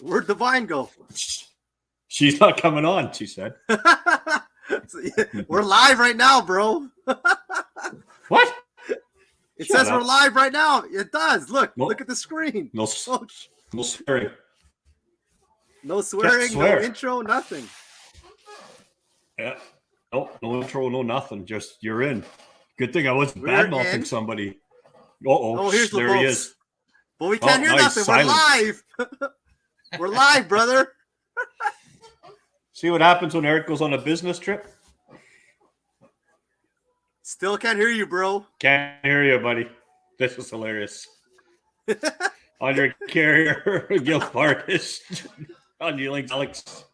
Where'd Divine go? She's not coming on, she said. We're live right now, bro. What? It says we're live right now. It does. Look at the screen. No swearing. No swearing, no intro, nothing. Yeah. No intro, no nothing. Just you're in. Good thing I wasn't bad-mouthing somebody. Oh, here's there he is. But we can't hear nothing. Silence. We're live. We're live, brother. See what happens when Eric goes on a business trip? Still can't hear you, bro. Can't hear you, buddy. This was hilarious. Andre Carrier, Gil Farkas, on Yeelings, Alex.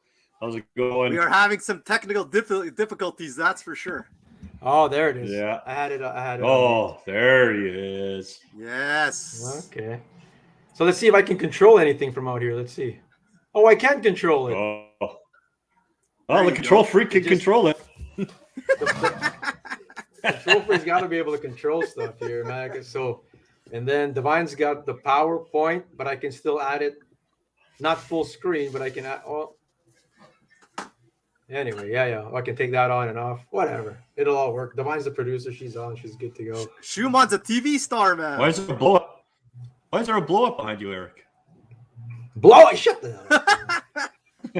How's it going? We are having some technical difficulties, that's for sure. Oh, there it is. Yeah. I had it. Oh, there he is. Yes. Okay. So let's see if I can control anything from out here. Let's see. Oh, I can control it. Oh, the control freak can control it. Control freak's got to be able to control stuff here, man. So, and then Divine's got the PowerPoint, but I can still add it. Not full screen, but I can add. Oh. Anyway, yeah. I can take that on and off. Whatever. It'll all work. Divine's the producer. She's on. She's good to go. Schumann's a TV star, man. Why is there a blow up? Why is there a blow up behind you, Eric? Blow it! Shut the hell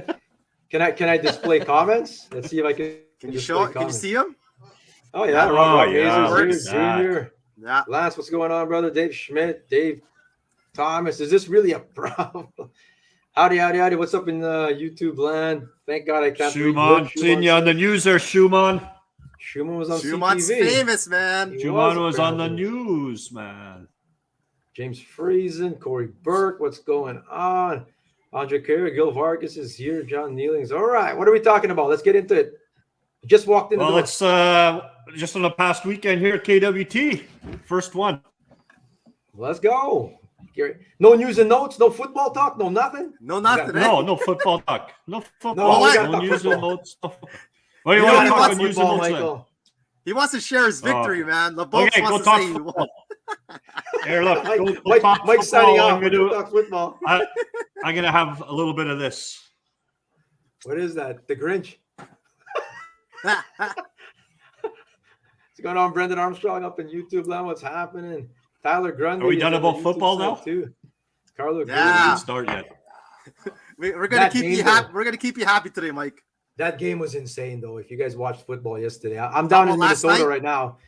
up. Can I display comments? Let's see if I can. Can you show it? Can you see them? Oh yeah, Rob Jr. Yeah. Lance, what's going on, brother? Dave Schmidt, Dave Thomas. Is this really a problem? Howdy. What's up in YouTube land? Thank God I can't. Schumann, seen you on the news there, Schumann. Schumann was on Schumann's CTV. famous, man. Schumann was on the news, man. James Friesen, Corey Burke, what's going on? Andre Carey, Gil Vargas is here. John Nealings. All right, what are we talking about? Let's get into it. Just walked in. Well, it's just on the past weekend here at KWT. First one. Let's go. No news and notes, no football talk, no nothing. No nothing. No football talk. No football. No news and notes. What do you want to talk about news and notes, Michael? He wants to share his victory, man. Lobopo wants to say football. Here, look. Mike's signing off. Talk football. I'm going to have a little bit of this. What is that? The Grinch? What's going on, Brendan Armstrong up in YouTube land? What's happening? Tyler Grundy. Are we done about football now? Too. Carlo, didn't start yet. We're gonna keep you happy. We're gonna keep you happy today, Mike. That game was insane, though. If you guys watched football yesterday, I'm down in Minnesota right now,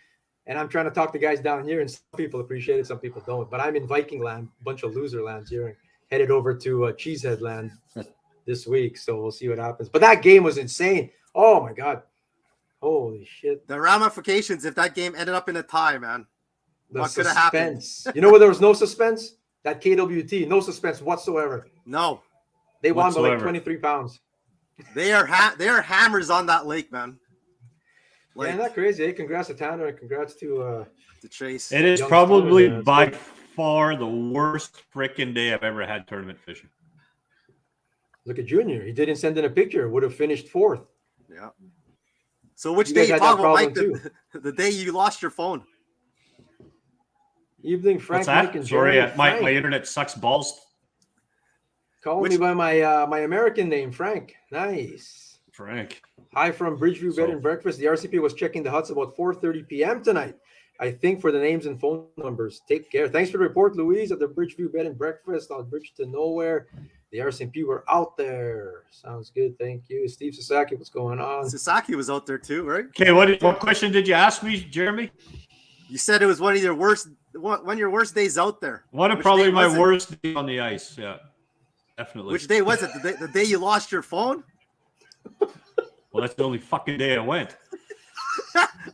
and I'm trying to talk to guys down here, and some people appreciate it, some people don't. But I'm in Viking land, a bunch of loser lands here, and headed over to Cheesehead land this week. So we'll see what happens. But that game was insane. Oh my God. Holy shit. The ramifications if that game ended up in a tie, man. What could have happened? You know where there was no suspense? That KWT, no suspense whatsoever. No. They won by like 23 pounds. They are hammers on that lake, man. Like, yeah, not crazy. Hey, congrats to Tanner and congrats to Chase. It is probably by far the worst freaking day I've ever had tournament fishing. Look at Junior. He didn't send in a picture. Would have finished fourth. Yeah. So which day you talk about, Mike? The day you lost your phone. Evening, Frank. What's that? Sorry, my internet sucks balls. Call me by my American name, Frank. Nice. Frank. Hi from Bridgeview Bed and Breakfast. The RCP was checking the huts about 4:30 p.m. tonight. I think for the names and phone numbers. Take care. Thanks for the report, Louise, at the Bridgeview Bed and Breakfast on Bridge to Nowhere. The RCP were out there. Sounds good. Thank you. Steve Sasaki, what's going on? Sasaki was out there too, right? Okay, what question did you ask me, Jeremy? You said it was one of your worst days out there. One of probably my worst days on the ice. Yeah, definitely. Which day was it? The day you lost your phone? Well, that's the only fucking day I went.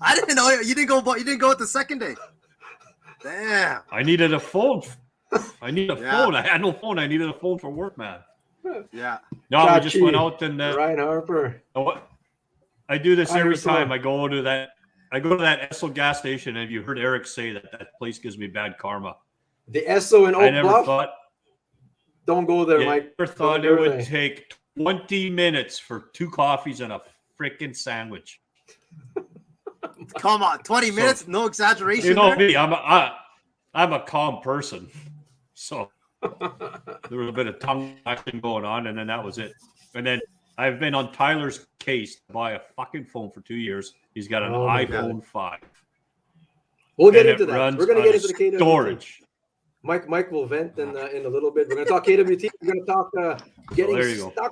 I didn't know you didn't go. You didn't go at the second day. Damn. I needed a phone. I need a phone. I had no phone. I needed a phone for work, man. Yeah. No, we just went out and Ryan Harper. I do this every time I go to that. I go to that Esso gas station, and you heard Eric say that place gives me bad karma. The Esso in Oak I never Bluff? thought. Don't go there, Mike. I never thought it would take 20 minutes for 2 coffees and a freaking sandwich. Come on, 20 minutes? No exaggeration. You know me. I'm a calm person. So There was a bit of tongue action going on, and then that was it. And then I've been on Tyler's case to buy a fucking phone for 2 years. He's got an iPhone 5. We'll get into that. We're going to get into the KWT. Storage. Mike will vent in a little bit. We're going to talk KWT. We're going to talk getting stuck.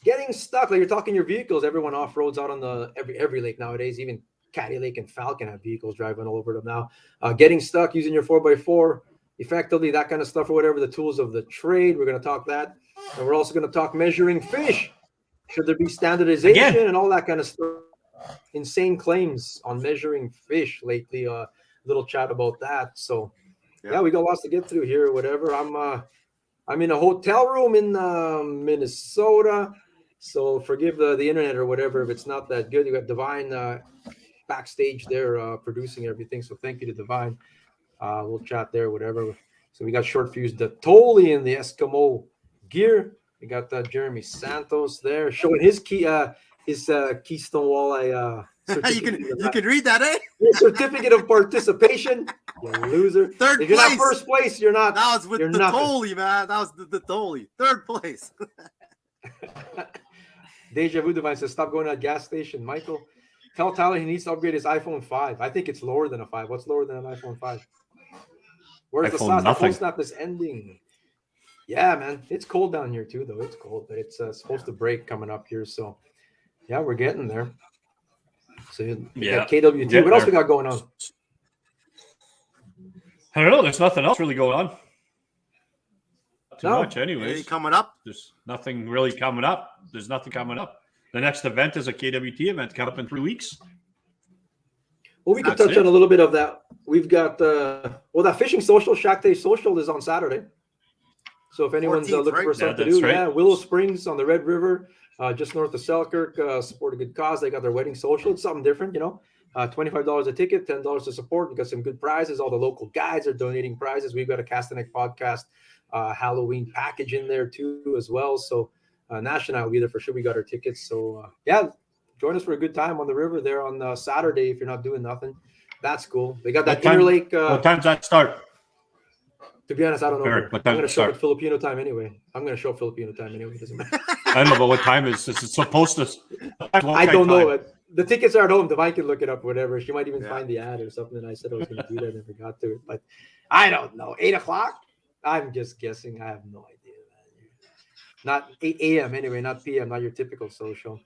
Getting stuck. Like you're talking your vehicles. Everyone off-roads out on the every lake nowadays. Even Caddy Lake and Falcon have vehicles driving all over them now. Getting stuck using your 4x4, effectively that kind of stuff or whatever, the tools of the trade. We're going to talk that. And we're also going to talk measuring fish. Should there be standardization and all that kind of stuff? Insane claims on measuring fish lately. A little chat about that. So, yeah, we got lots to get through here or whatever. I'm in a hotel room in Minnesota. So forgive the internet or whatever if it's not that good. You got Divine backstage there producing everything. So thank you to Divine. We'll chat there, whatever. So we got Short Fuse Totally in the Eskimo gear. We got Jeremy Santos there showing his Keystone Walleye you can read that, eh? Certificate of participation. You loser. Third if you're place. not first place, you're not. That was with the Tolly, man. That was the Tolly. Third place. Deja Vu Device says, stop going to that gas station. Michael, tell Tyler he needs to upgrade his iPhone 5. I think it's lower than a 5. What's lower than an iPhone 5? Where's the sauce? The cold snap is ending. Yeah, man. It's cold down here too, though. It's cold, but it's supposed to break coming up here. So, yeah, we're getting there. So, we got KWT. What else we got going on? I don't know. There's nothing else really going on. Too much, anyways. Coming up? There's nothing really coming up. There's nothing coming up. The next event is a KWT event coming up in 3 weeks. Well, we can touch on a little bit of that. We've got that fishing social, Shack Day Social, is on Saturday. So if anyone's looking for something to do, Willow Springs on the Red River, just north of Selkirk, support a good cause. They got their wedding social. It's something different, you know. $25 a ticket, $10 to support. We got some good prizes. All the local guides are donating prizes. We've got a Castanet podcast Halloween package in there too as well. So National will be there for sure. We got our tickets. So join us for a good time on the river there on Saturday if you're not doing nothing. That's cool. They got that Interlake. What time does that start? To be honest, I don't know. I'm going to show up at Filipino time anyway. It doesn't matter. I don't know, but what time is it supposed to? I don't know. The tickets are at home. Divine can look it up, whatever. She might even find the ad or something. And I said I was going to do that. Never got to it. But I don't know. 8 o'clock? I'm just guessing. I have no idea. Not 8 a.m. anyway, not p.m., not your typical social.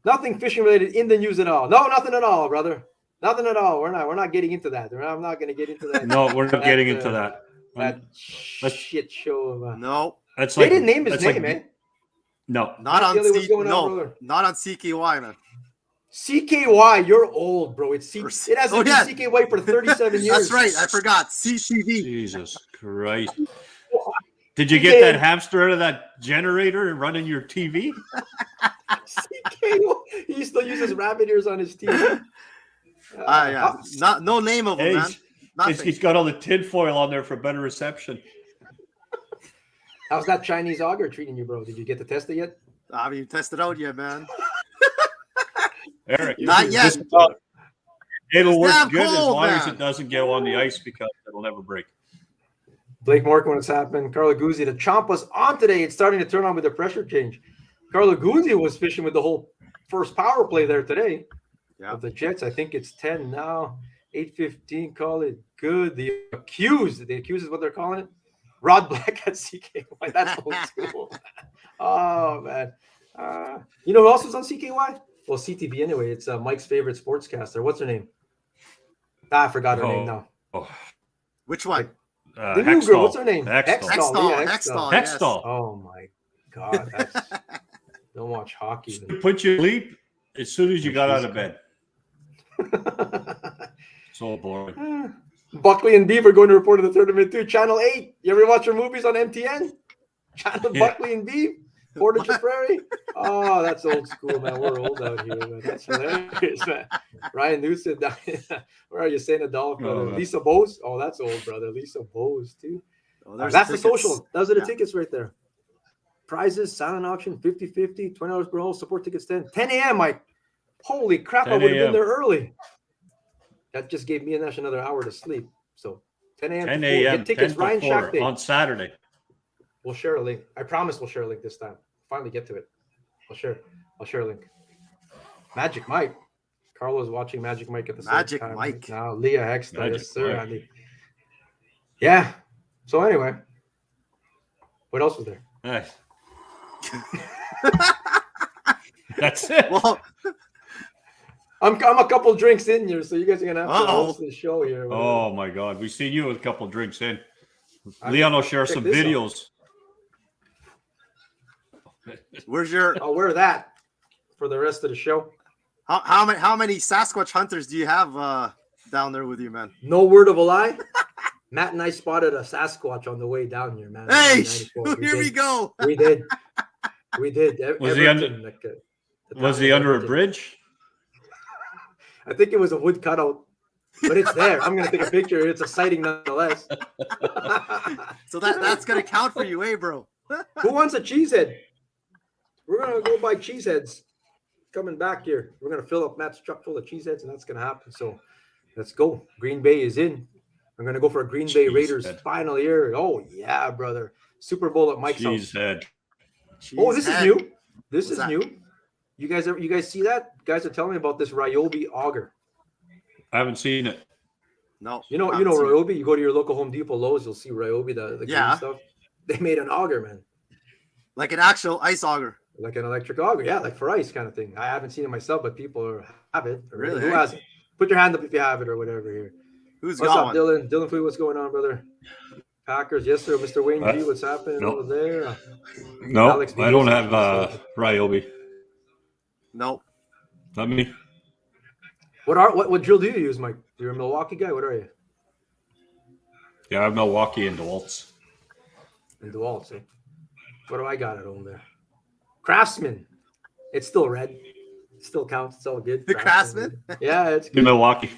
Nothing fishing related in the news at all. No, nothing at all, brother. Nothing at all. We're not getting into that. I'm not going to get into that. No, we're not getting into that. That shit show of no. That's they didn't name his name, man. No. Not on CKY, man. CKY, you're old, bro. It hasn't been CKY for 37 years. That's right. I forgot. CCV. Jesus Christ. Did you get that hamster out of that generator and running your TV? CKY. He still uses rabbit ears on his TV. No name of him, man. He's got all the tinfoil on there for better reception. How's that Chinese auger treating you, bro? Did you get to test it yet? I haven't even tested out yet, man. Eric, not yet. It'll work good as long as it doesn't go on the ice because it'll never break. Blake Mark, when it's happened. Carla Guzzi, the chomp was on today. It's starting to turn on with the pressure change. Carla Guzzi was fishing with the whole first power play there today. Yeah. Of the Jets, I think it's 10 now. 8:15, call it good. The accused is what they're calling it. Rod Black at CKY. That's old school. Oh, man. You know who else was on CKY? Well, CTV anyway. It's Mike's favorite sportscaster. What's her name? I forgot her name now. Oh. Which one? The new girl. What's her name? Hextall. Hextall. Oh, my God. Don't watch hockey. Put you to sleep as soon as you got out of bed. So boring. Buckley and Beaver going to report in the tournament too. Channel 8. You ever watch your movies on MTN? Buckley and Beaver. Portage and Prairie. Oh, that's old school, man. We're old out here, man. That's hilarious, man. Ryan Newsom. Where are you saying Adolph? Lisa Bose. Oh, that's old, brother. Lisa Bose, too. That's the social. Those are the tickets right there. Prizes, silent auction, 50-50, $20 per hole, support tickets 10 a.m., Mike. Holy crap, I would have been there early. That just gave me and Nash another hour to sleep. So 10 a.m. 10 a.m. Get tickets, Ryan Shack Day. On Saturday. We'll share a link. I promise we'll share a link this time. Finally get to it. I'll share a link. Magic Mike. Carlo's watching Magic Mike at the Magic same time. Mike. Right now, Leah Hexter. Magic Yes, sir, Mike. Andy. Yeah. So anyway, what else was there? Nice. That's it. Well, I'm a couple drinks in here, so you guys are gonna have to Uh-oh. host the show here. Oh my God, we seen you with a couple drinks in. I- Leon will share check some this out. videos. where's your I'll wear that for the rest of the show. how many Sasquatch hunters do you have down there with you, man? No word of a lie. Matt and I spotted a Sasquatch on the way down here, man. Hey, 94. here we go. We did. We did. Was he under- Everton, like, the Was town he of under a Everton. bridge? I think it was a wood cutout, but it's there. I'm gonna take a picture. It's a sighting nonetheless. So that's gonna count for you, eh, bro? Who wants a cheesehead? We're gonna go buy cheeseheads. Coming back here, we're gonna fill up Matt's truck full of cheeseheads, and that's gonna happen. So let's go. Green Bay is in. I'm gonna go for a Green Bay Raiders Cheesehead. final year. Oh yeah, brother. Super Bowl at Mike's house. Cheesehead. Oh, this is new. This What's is that? new. You guys see that? Guys are telling me about this Ryobi Auger. I haven't seen it. No, You know haven't seen it. Ryobi. You go to your local Home Depot, Lowe's, you'll see Ryobi, the green Yeah. stuff. They made an auger, man, Like an actual ice auger. like an electric auger. Yeah, like for ice kind of thing. I haven't seen it myself, but people have it. Really, Who eh? has it? Put your hand up if you have it or whatever here. Who's What's got up, one? Dylan? Dylan Fleet, what's going on, brother? Packers, yes, sir. Mr. Wayne G, what's happening Nope. over there? No, Alex I don't Beasley. have Ryobi. No. Not me. What drill do you use, Mike? You're a Milwaukee guy. What are you? Yeah, I have Milwaukee and DeWalt's. In DeWalt, eh? What do I got at home there? Craftsman. It's still red. It still counts. It's all good. The Craftsman? Yeah, it's In good. Milwaukee.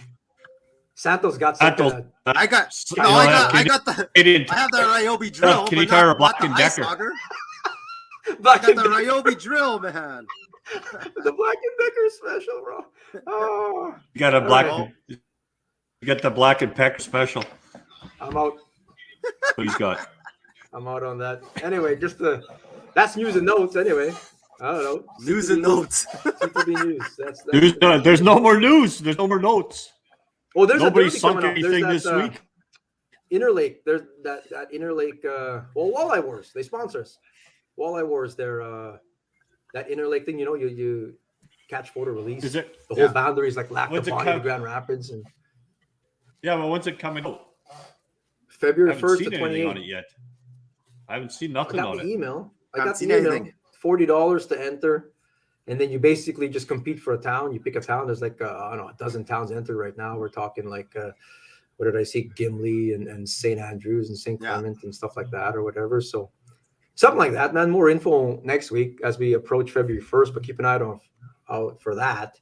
Santos got something. Santos. I got You no, know, I got the Canadian. I have the Ryobi drill. Can you but tire not- a Black not and the ice Decker? auger. Black I and got the Decker. Ryobi drill, man. The Black and Decker special, bro. Oh, You got a black. Oh. You got the Black and Peck special. I'm out. That's what he's got. I'm out on that. Anyway, that's news and notes. Anyway, I don't know. News and notes. CTV news. That's There's no more news. There's no more notes. Oh, there's Nobody a derby sunk coming up. anything There's this that, week. Interlake. There's that Interlake. Walleye Wars. They sponsor us. Walleye Wars. They're that Interlake thing. You know, you catch, photo, release. Is it? The whole Yeah. boundary is like When's it Lackawanna come- to Grand Rapids and Yeah, but when's it coming out? I February haven't 1st to seen anything on 28th. it yet. I haven't seen I nothing got on the it. email. I Haven't got the seen email. anything. $40 to enter, and then you basically just compete for a town. You pick a town. There's like I don't know, a dozen towns entered right now. We're talking like what did I see? Gimli and St. Andrews and St. Yeah. Clement and stuff like that or whatever. So something like that, man. More info next week as we approach February 1st, but keep an eye out for that.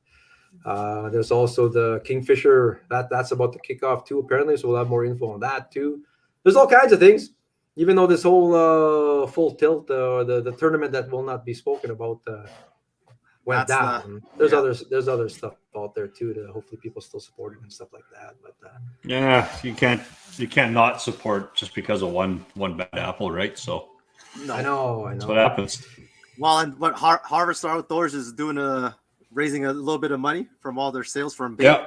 There's also the Kingfisher that's about to kick off too, apparently. So we'll have more info on that too. There's all kinds of things. Even though this whole full tilt, the tournament that will not be spoken about went That's down. There's yeah. other stuff out there too that hopefully people still support it and stuff like that. But Yeah, you can't not support just because of one bad apple, right? So No. I know. that's what happens. Well, and what Harvest Outdoors is doing raising a little bit of money from all their sales from bait. Yeah.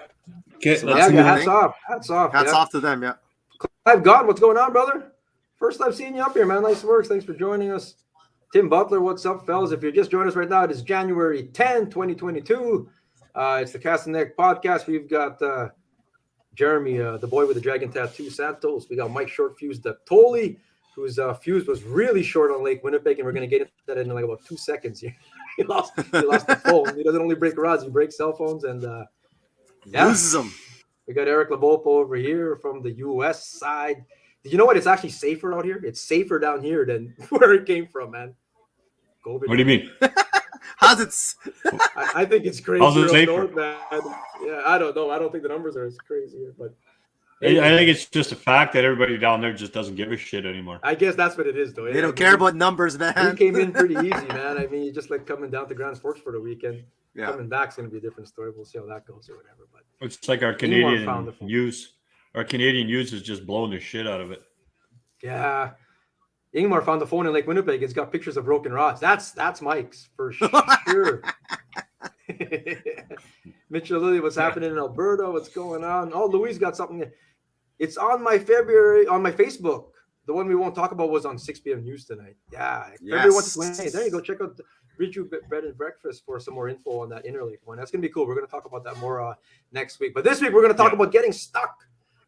Okay, So that's that's Yeah, a good hats thing. off. Hats Hats off. off to them, yeah. I've got what's going on, brother. First time seeing you up here, man. Nice work. Thanks for joining us. Tim Butler, what's up, fellas? If you're just joining us right now, it is January 10, 2022. It's the Cast and Neck podcast. We've got Jeremy, the boy with the dragon tattoo, Santos. We got Mike Short Fuse, the Tolly, whose fuse was really short on Lake Winnipeg, and we're going to get into that in like about 2 seconds here. he lost the phone. He doesn't only break rods, he breaks cell phones. And yeah, Loses them. we got Eric Lobopo over here from the U.S. side. You know what? It's actually safer out here. It's safer down here than where it came from, man. COVID. What do you mean? How's it? I think it's crazy. How's it safer? Man. Yeah, I don't know. I don't think the numbers are as crazy here, but I think it's just a fact that everybody down there just doesn't give a shit anymore. I guess that's what it is, though. They don't care about numbers, We man. came in pretty easy, man. I mean, you just like coming down to Grand Sports for the weekend. Yeah. Coming back's going to be a different story. We'll see how that goes or whatever. But It's like our Anyone found Canadian the phone. use. Our Canadian use is just blowing the shit out of it. yeah, Ingmar found the phone in Lake Winnipeg. It's got pictures of broken rods. That's Mike's for sure. Mitchell Lilly, what's happening in Alberta? What's going on? Oh, Louise got something. It's on my Facebook. The one we won't talk about was on 6 p.m. news tonight. Yeah. Yes. Hey, there you go. Check out the Bridgeview Bread and Breakfast for some more info on that Interlake one. That's going to be cool. We're going to talk about that more next week. But this week, we're going to talk about getting stuck.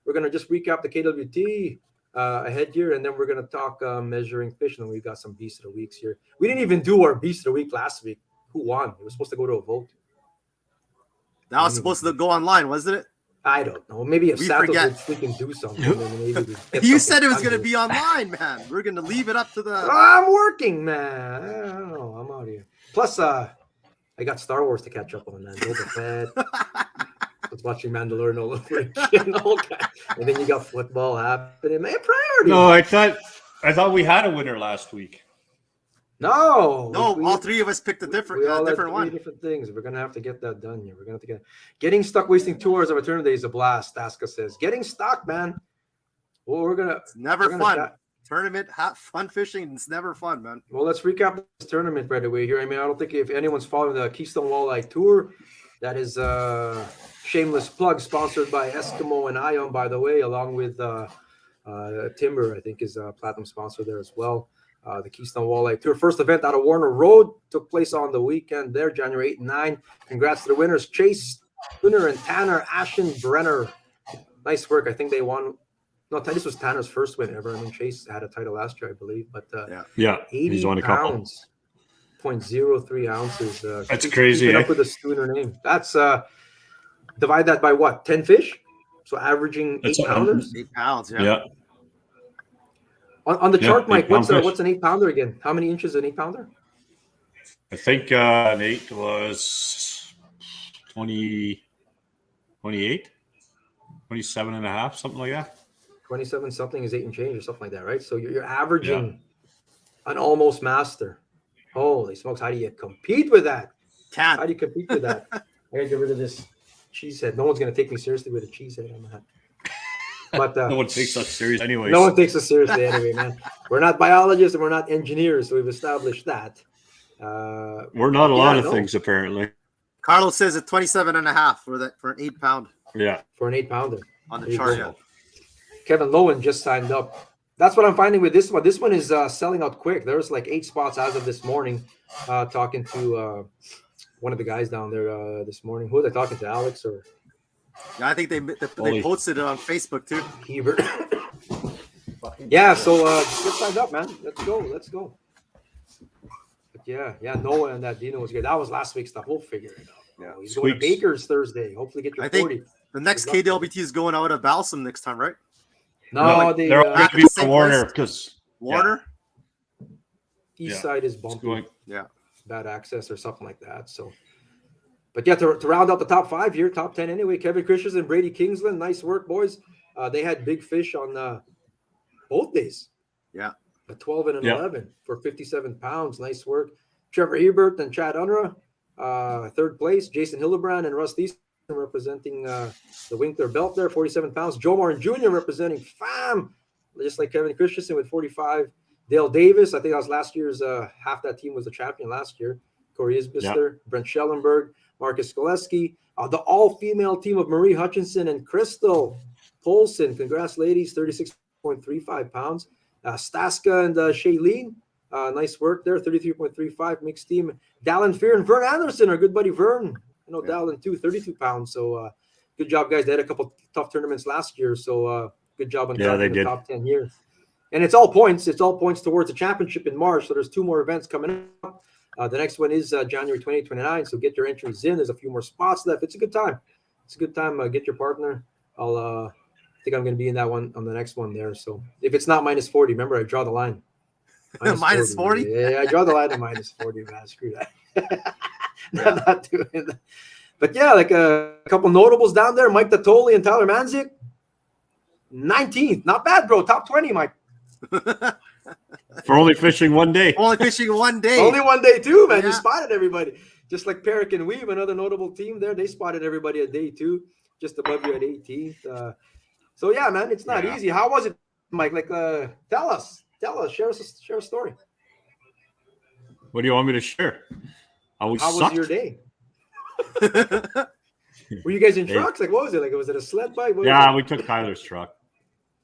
We're going to just recap the KWT ahead here, and then we're going to talk measuring fish. And then we've got some Beast of the Weeks here. We didn't even do our Beast of the Week last week. Who won? It was supposed to go to a vote. That was supposed to go online, wasn't it? I don't know. Maybe if Santos forget. would freaking do something. Then maybe You said it was going to be online, man. We're going to leave it up to the. I'm working, man. I don't know. I'm out here. Plus, I got Star Wars to catch up on, man. Boba Fett. I was watching Mandalorian all over again. And then you got football happening. Man, priority. No, I thought we had a winner last week. No, all three of us picked a different one. Different things. We're gonna have to get that done here. We're gonna have to getting stuck. Wasting 2 hours of a tournament day is a blast. Aska says, getting stuck, man. Well, It's never fun. Tournament, fun fishing. It's never fun, man. Well, let's recap this tournament right away here. I mean, I don't think if anyone's following the Keytstone Walleye Tour, that is shameless plug, sponsored by Eskimo and Ion, by the way, along with Timber, I think, is a platinum sponsor there as well. The Keytstone Walleye Tour. First event out of Warner Road took place on the weekend there, January 8 and 9. Congrats to the winners, Chase Spooner and Tanner Aschenbrenner. Nice work. I think they won. No, this was Tanner's first win ever. I mean, Chase had a title last year, I believe. But 80 he's won a couple. pounds, 0.03 ounces. That's crazy. Keep it up with the Spooner name. That's divide that by what? 10 fish? So averaging 8 pounders? 8 pounds, yeah. On the chart, Mike, what's an 8-pounder again? How many inches an 8-pounder? I think an 8 was 20, 28, 27 and a half, something like that. 27 something is 8 and change or something like that, right? So you're averaging an almost master. Holy smokes, how do you compete with that? Can't. How do you compete with that? I gotta get rid of this cheese head. No one's gonna take me seriously with a cheese head on the hat. But no one takes us serious anyways. No one takes us seriously anyway, man. We're not biologists and we're not engineers, so we've established that. We're not a lot of things, apparently. Carlos says at 27 and a half for an 8 pound. Yeah. For an 8-pounder. On the chart, Kevin Lowen just signed up. That's what I'm finding with this one. This one is selling out quick. There's like 8 spots as of this morning. Talking to one of the guys down there this morning. Who are they talking to, Alex or? Yeah, I think they posted it on Facebook too. Hebert. Yeah, so get signed up, man. Let's go. But yeah, Noah and that Dino was good. That was last week's stuff. We'll figure it out. Yeah, he's going to Baker's Thursday. Hopefully get your 40. The next KWT is going out of Balsam next time, right? No, they're all going to be for Warner because Warner. East side is bumpy. Yeah, bad access or something like that. So, but yeah, to round out the top 5 here, top 10 anyway. Kevin Christensen and Brady Kingsland, nice work, boys. They had big fish on both days. Yeah, a 12 and an 11 for 57 pounds. Nice work. Trevor Hebert and Chad Unruh, third place. Jason Hildebrand and Russ Easton representing the Winkler belt there, 47 pounds. Joe Morin Jr. representing FAM, just like Kevin Christensen with 45. Dale Davis, I think that was last year's, half that team was the champion last year. Corey Isbister, Brent Schellenberg, Marcus Skoleski, the all-female team of Marie Hutchinson and Crystal Polson. Congrats, ladies, 36.35 pounds. Staska and Shailene, nice work there, 33.35 mixed team. Dallin Fear and Vern Anderson, our good buddy Vern. I know Dallin too, 32 pounds. So good job, guys. They had a couple tough tournaments last year, so good job on the top 10 years. And it's all points. It's all points towards the championship in March. So there's 2 more events coming up. The next one is January 28, 29. So get your entries in. There's a few more spots left. It's a good time. It's a good time. Get your partner. I think I'm going to be in that one on the next one there. So if it's not minus 40, remember I draw the line. Minus 40? Yeah, I draw the line at minus 40, man. Screw that. I'm not doing that. But yeah, like a couple notables down there. Mike Tatoli and Tyler Manzik. 19th. Not bad, bro. Top 20, Mike. For only fishing one day. Only fishing one day. Only one day too, man. You spotted everybody. Just like Peric and Weave, another notable team there. They spotted everybody at day 2, just above you at 18th. So yeah, man, it's not easy. How was it, Mike? Like, tell us Tell us, share a story. What do you want me to share? How was your day? Were you guys in trucks? Like, what was it? Like, was it a sled bike? Yeah, we took Tyler's truck.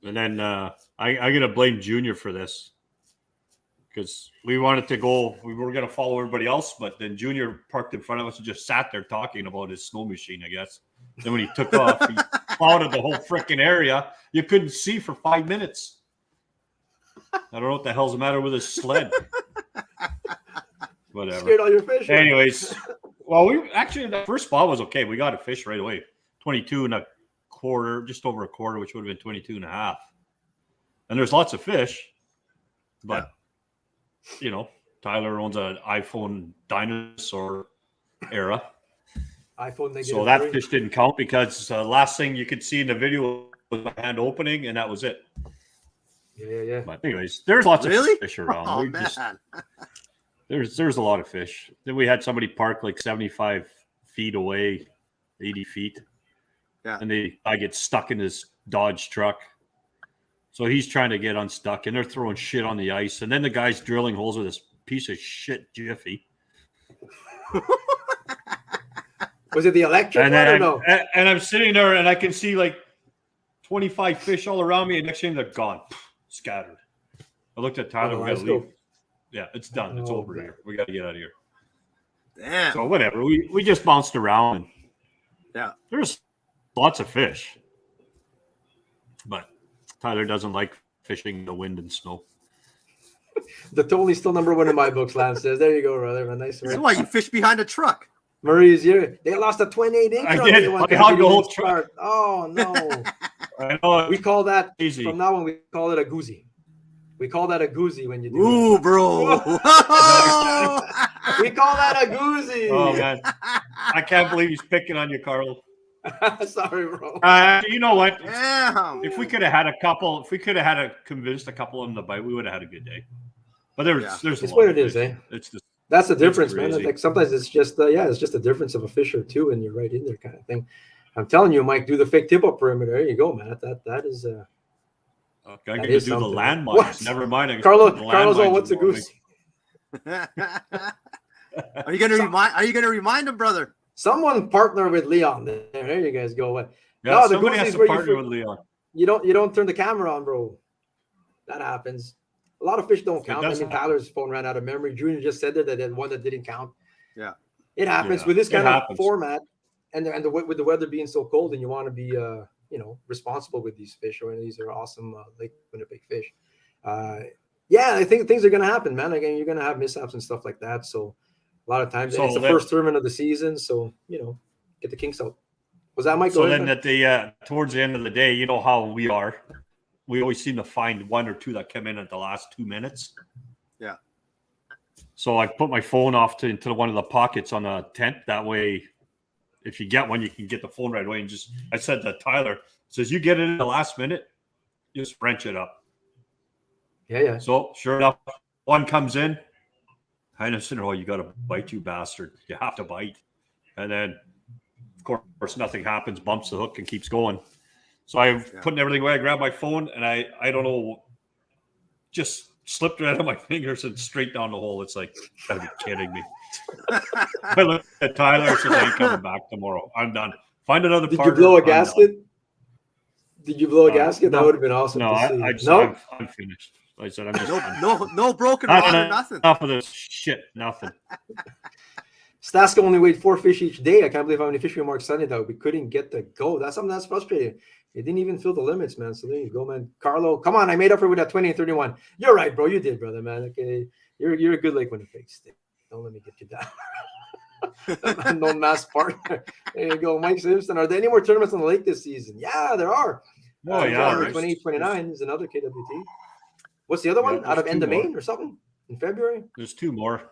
And then I got to blame Junior for this. Because we wanted to go, we were going to follow everybody else, but then Junior parked in front of us and just sat there talking about his snow machine, I guess. Then when he took off, he clouded the whole freaking area. You couldn't see for 5 minutes. I don't know what the hell's the matter with his sled. Whatever. Scared all your fish. Anyways, well, the first spot was okay. We got a fish right away. 22 and a quarter, just over a quarter, which would have been 22 and a half. And there's lots of fish, but you know, Tyler owns an iPhone dinosaur era. iPhone so that fish didn't count because the last thing you could see in the video was my hand opening, and that was it. Yeah. But anyways, there's lots of fish around. Oh, man. There's a lot of fish. Then we had somebody park like 75 feet away, 80 feet. Yeah. And I get stuck in this Dodge truck. So he's trying to get unstuck, and they're throwing shit on the ice. And then the guy's drilling holes with this piece of shit Jiffy. Was it the electric and one then or no? And I'm sitting there, and I can see like 25 fish all around me, and next thing they're gone, scattered. I looked at Tyler. We got to leave. Yeah, it's done. It's over here. We got to get out of here. Damn. So whatever. We just bounced around. And there's lots of fish. But Tyler doesn't like fishing in the wind and snow. The Tony's still number one in my books, Lance says. There you go, brother. Nice. That's why you fish behind a truck. Murray's here. They lost a 28-inch. I did. I hogged the whole truck. Oh, no. I know. We call that, easy. From now on, we call it a goozy. We call that a goozy when you do Ooh, bro. We call that a goozy. Oh, man. I can't believe he's picking on you, Carl. Sorry, bro. You know what? Damn. If we could have convinced a couple of them to bite, we would have had a good day. But there's it's what it is, eh? It's just that's the difference, man. crazy. Like sometimes it's just it's just a difference of a fish or two, and you're right in there, kind of thing. I'm telling you, Mike, do the fake tip up perimeter. There you go, man. That is. I'm going to do the landmines. What? Never mind. Carlos, what's a goose? Are you gonna remind him, brother? Someone partner with Leon. There you guys go. Yeah, no, the somebody has to partner with Leon. You don't turn the camera on, bro. That happens. A lot of fish don't count. I mean, Tyler's phone ran out of memory. Junior just said that had one that didn't count. Yeah, it happens with this kind of format, and with the weather being so cold, and you want to be responsible with these fish. Or these are awesome Lake Winnipeg fish. I think things are going to happen, man. Again, you're going to have mishaps and stuff like that. So a lot of times it's the first tournament of the season, so get the kinks out. Was that Mike? So then at the towards the end of the day, you know how we are. We always seem to find one or two that come in at the last 2 minutes. Yeah. So I put my phone off into one of the pockets on the tent. That way, if you get one, you can get the phone right away. And I said to Tyler, says you get it in the last minute, just wrench it up. Yeah. So sure enough, one comes in. I just said, "Oh, you got to bite, you bastard! You have to bite." And then, of course, nothing happens. Bumps the hook and keeps going. So I'm putting everything away. I grabbed my phone and I don't know, just slipped right out of my fingers and straight down the hole. It's like, gotta be kidding me. I looked at Tyler and said, I ain't coming back tomorrow. I'm done. Find another partner. Did you blow a gasket? Did you blow a gasket? That would have been awesome. No, to see. I'm finished. I said, I'm just no broken water, nothing. Enough of this shit, nothing. Staska only weighed 4 fish each day. I can't believe how many fish we marked Sunday though. We couldn't get the go. That's something that's frustrating. It didn't even fill the limits, man. So there you go, man. Carlo, come on. I made up for it with that 20 and 31. You're right, bro. You did, brother, man. Okay. You're a good Lake Winnipeg stick. Don't let me get you down. No mass partner. There you go, Mike Simpson. Are there any more tournaments on the lake this season? Yeah, there are. Oh, yeah. 28, 29 is another KWT. What's the other one? Out of End of Maine or something in February? There's 2 more.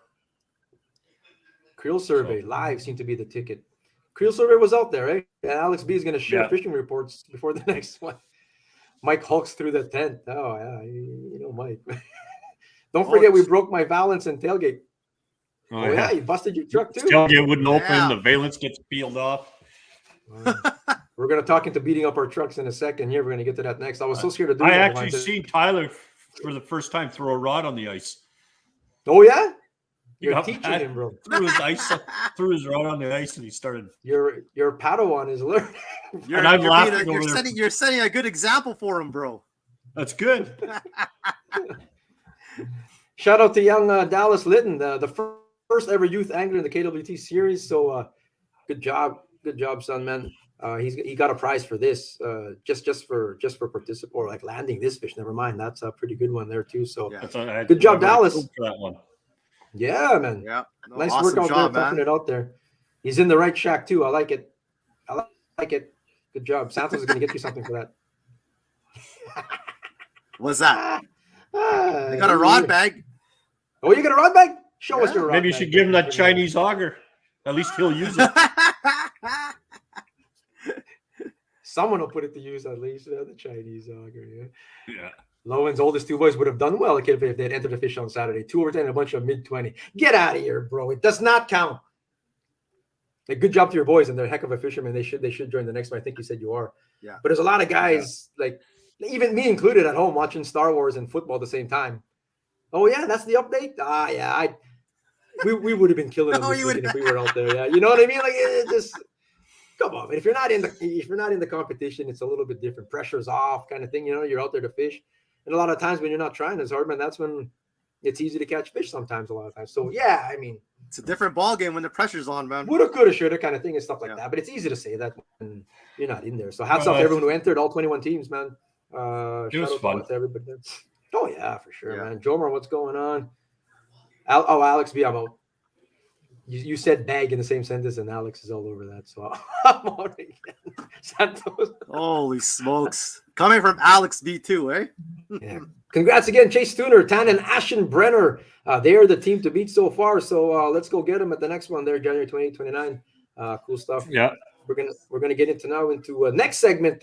Creel Survey live seemed to be the ticket. Creel Survey was out there, right? And Alex B is going to share fishing reports before the next one. Mike hulks through the tent. Oh, yeah. Mike. Don't forget we broke my valance and tailgate. Oh yeah. You busted your truck too? Tailgate wouldn't open. The valance gets peeled off. We're going to talk into beating up our trucks in a second here. We're going to get to that next. I was so scared to do that. I actually seen Tyler for the first time throw a rod on the ice. Oh yeah, He you're got teaching mad, him, bro. threw his rod on the ice, and he started. Your Padawan is learning. You're, And I'm you're, laughing being a- over you're there. setting you're setting a good example for him, bro. That's good. Shout out to young Dallas Litton, the first ever youth angler in the KWT series. So good job, son, man. He got a prize for this, just for participate or like landing this fish. Never mind, that's a pretty good one there too. So Yeah. good job, I would've Dallas. killed for that one. Yeah, man. Yeah. No, Nice awesome work out job, there, toughing man. it out there. He's in the right shack too. I like it. Like it. Good job. Santos is gonna get you something for that. What's that? Ah, They got a rod bag. Oh, you got a rod bag? Show us Yeah. your rod Maybe you bag. should give him that Chinese auger. At least he'll use it. Someone will put it to use at least. The Chinese auger. Yeah. Yeah. Lowen's oldest two boys would have done well if they had entered the fish on Saturday. 2 over 10 and a bunch of mid-20. Get out of here, bro. It does not count. Hey, good job to your boys, and they're a heck of a fisherman. They should join the next one. I think you said you are. Yeah. But there's a lot of guys, like even me included, at home watching Star Wars and football at the same time. Oh yeah, that's the update. Yeah, we would have been killing them this weekend if we were out there. Yeah, you know what I mean? Like it just come on, man. If you're not in the competition, it's a little bit different. Pressure's off, kind of thing. You know, you're out there to fish, and a lot of times when you're not trying as hard, man, that's when it's easy to catch fish. Sometimes, a lot of times. So yeah, I mean, It's a different ball game when the pressure's on, man. woulda, coulda, shoulda, kind of thing and stuff like that. But it's easy to say that when you're not in there. So hats off to everyone who entered, all 21 teams, man. It was shout fun. out to everybody. Oh yeah, for sure, Yeah. man. Jomar, what's going on? Alex B, I'm out. You said bag in the same sentence, and Alex is all over that. So I'm out again. Santos. Holy smokes. Coming from Alex B2, eh? Yeah. Congrats again, Chase Tuner, Tan, and Aschenbrenner. They are the team to beat so far. So let's go get them at the next one there, January 28, 29. Cool stuff. Yeah. We're gonna get into next segment.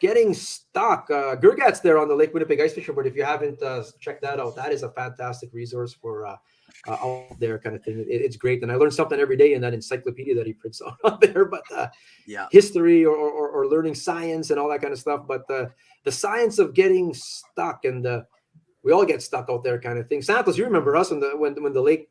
Getting stuck. Gurgat's there on the Lake Winnipeg Ice Fishing Board. If you haven't checked that out, that is a fantastic resource for out there kind of thing. It's great, and I learn something every day in that encyclopedia that he prints out there. But Yeah. history or learning science and all that kind of stuff. But the science of getting stuck, and we all get stuck out there kind of thing. Santos, you remember us when the lake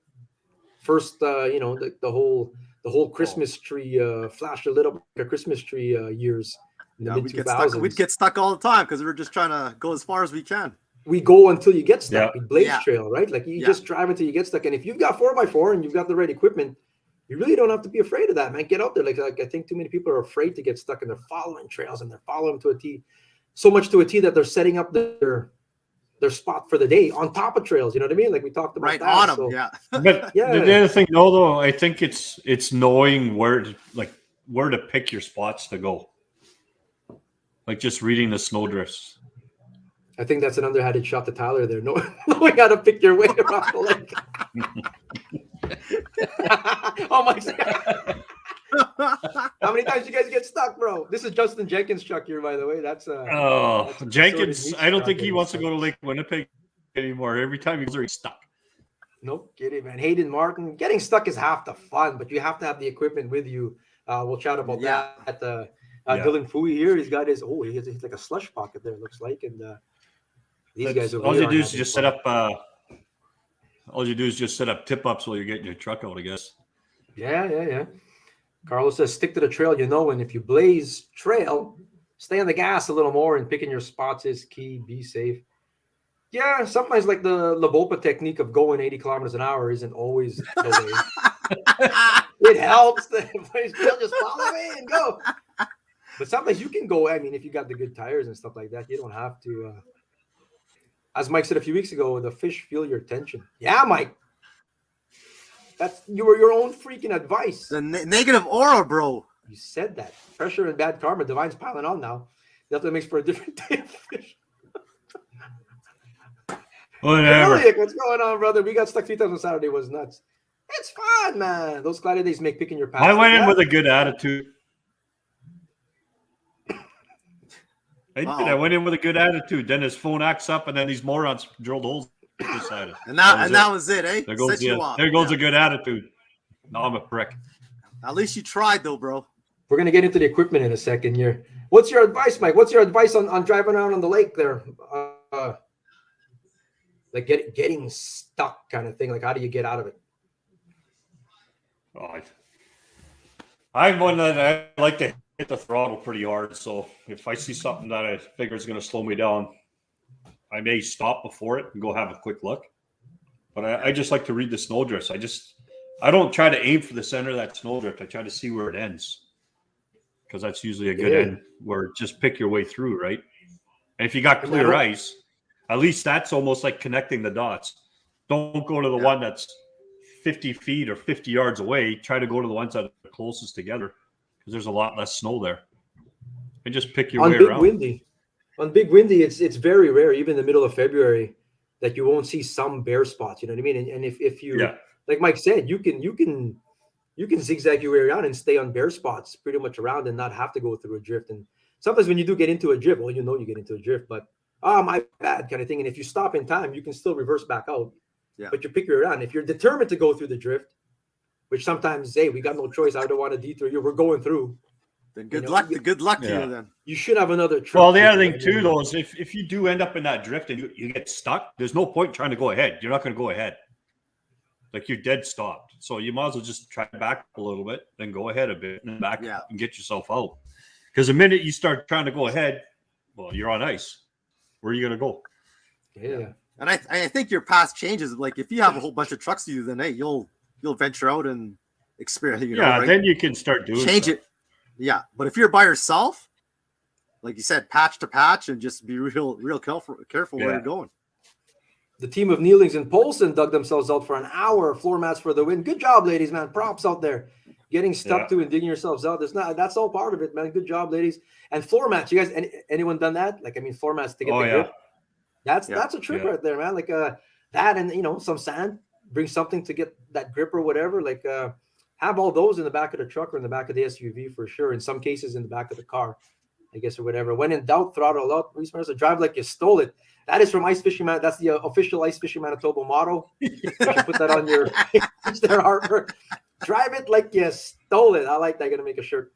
first, the whole Christmas tree flashed a little like a Christmas tree years. In the Yeah, mid-2000s. we'd get stuck all the time because we're just trying to go as far as we can. We go until you get stuck. Yeah. We blaze Yeah. trail, right? Like you Yeah. just drive until you get stuck. And if you've got 4x4 and you've got the right equipment, you really don't have to be afraid of that, man. Get out there. Like I think too many people are afraid to get stuck, and they're following trails and they're following to a T, so much to a T that they're setting up their spot for the day on top of trails. You know what I mean? Like we talked about Right that. on them, So, yeah. But Yeah. the other thing, though, I think it's knowing where to pick your spots to go. Like just reading the snowdrifts. I think that's an underhanded shot to Tyler there. Knowing how to pick your way around the lake. Oh my God. How many times you guys get stuck, bro? This is Justin Jenkins' truck here, by the way. That's Jenkins. I don't think he wants to go to Lake Winnipeg anymore. Every time he goes there, he's stuck. No kidding, man. Hayden Martin, getting stuck is half the fun, but you have to have the equipment with you. We'll chat about that at the Dylan Fooey here. He's got his he has like a slush pocket there, it looks like, and these guys over all here you do aren't is having just fun. set up. All you do is just set up tip ups while you're getting your truck out, I guess. Yeah. Carlos says, stick to the trail, and if you blaze trail, stay on the gas a little more, and picking your spots is key. Be safe. Yeah, sometimes like the Lobopo technique of going 80 kilometers an hour isn't always the way. It helps. Just follow me and go. But sometimes you can go. I mean, if you got the good tires and stuff like that, you don't have to. As Mike said a few weeks ago, the fish feel your tension. Yeah, Mike. That's your own freaking advice. The negative aura, bro. You said that. Pressure and bad karma. Divine's piling on now. That makes for a different day of fish. Whatever. Elliot, what's going on, brother? We got stuck 3 times on Saturday. Was nuts. It's fun, man. Those cloudy days make picking your path. I went in with a good attitude. I went in with a good attitude. Then his phone acts up, and then these morons drilled holes beside it. And that was it, eh? There goes, Set you off. there goes a good attitude. Now I'm a prick. At least you tried, though, bro. We're going to get into the equipment in a second here. What's your advice, Mike? What's your advice on driving around on the lake there? like getting stuck kind of thing? Like, how do you get out of it? Oh, I'm one that I like to hit the throttle pretty hard. So if I see something that I figure is going to slow me down, I may stop before it and go have a quick look. But I just like to read the snowdrifts. I don't try to aim for the center of that snowdrift. I try to see where it ends, because that's usually a good end where just pick your way through, right? And if you got clear ice, at least that's almost like connecting the dots. Don't go to the one that's 50 feet or 50 yards away. Try to go to the ones that are closest together, because there's a lot less snow there. And just pick your way around. On big windy, it's very rare, even in the middle of February, that you won't see some bare spots. You know what I mean? And if you, like Mike said, you can zigzag your way around and stay on bare spots pretty much around and not have to go through a drift. And sometimes when you do get into a drift, well, you get into a drift, but my bad kind of thing. And if you stop in time, you can still reverse back out. Yeah. But you pick your way around. If you're determined to go through the drift, which sometimes, hey, we got no choice. I don't want to detour you. We're going through. Then good luck to you then. You should have another trip. Well, the other thing too, though, is if you do end up in that drift and you get stuck, there's no point trying to go ahead. You're not going to go ahead. Like, you're dead stopped. So you might as well just try to back up a little bit, then go ahead a bit and back up and get yourself out. Because the minute you start trying to go ahead, well, you're on ice. Where are you going to go? Yeah. And I think your past changes. Like, if you have a whole bunch of trucks to you, then hey, you'll venture out and experience. Then you can start doing it. Yeah, but if you're by yourself, like you said, patch to patch, and just be real careful where you're going. The team of Neelings and Polson dug themselves out for an hour. Floor mats for the win. Good job, ladies, man. Props out there. Getting stuck to and digging yourselves out. That's all part of it, man. Good job, ladies. And floor mats. You guys, anyone done that? Like, I mean, floor mats to get the grip. That's a trick right there, man. Like that, and some sand. Bring something to get that grip or whatever. Like have all those in the back of the truck or in the back of the SUV for sure. In some cases, in the back of the car, I guess, or whatever. When in doubt, throttle out. Drive like you stole it. That is from Ice Fishing Man. That's the official Ice Fishing Manitoba motto. You should put that on your their artwork. Drive it like you stole it. I like that. I gotta make a shirt.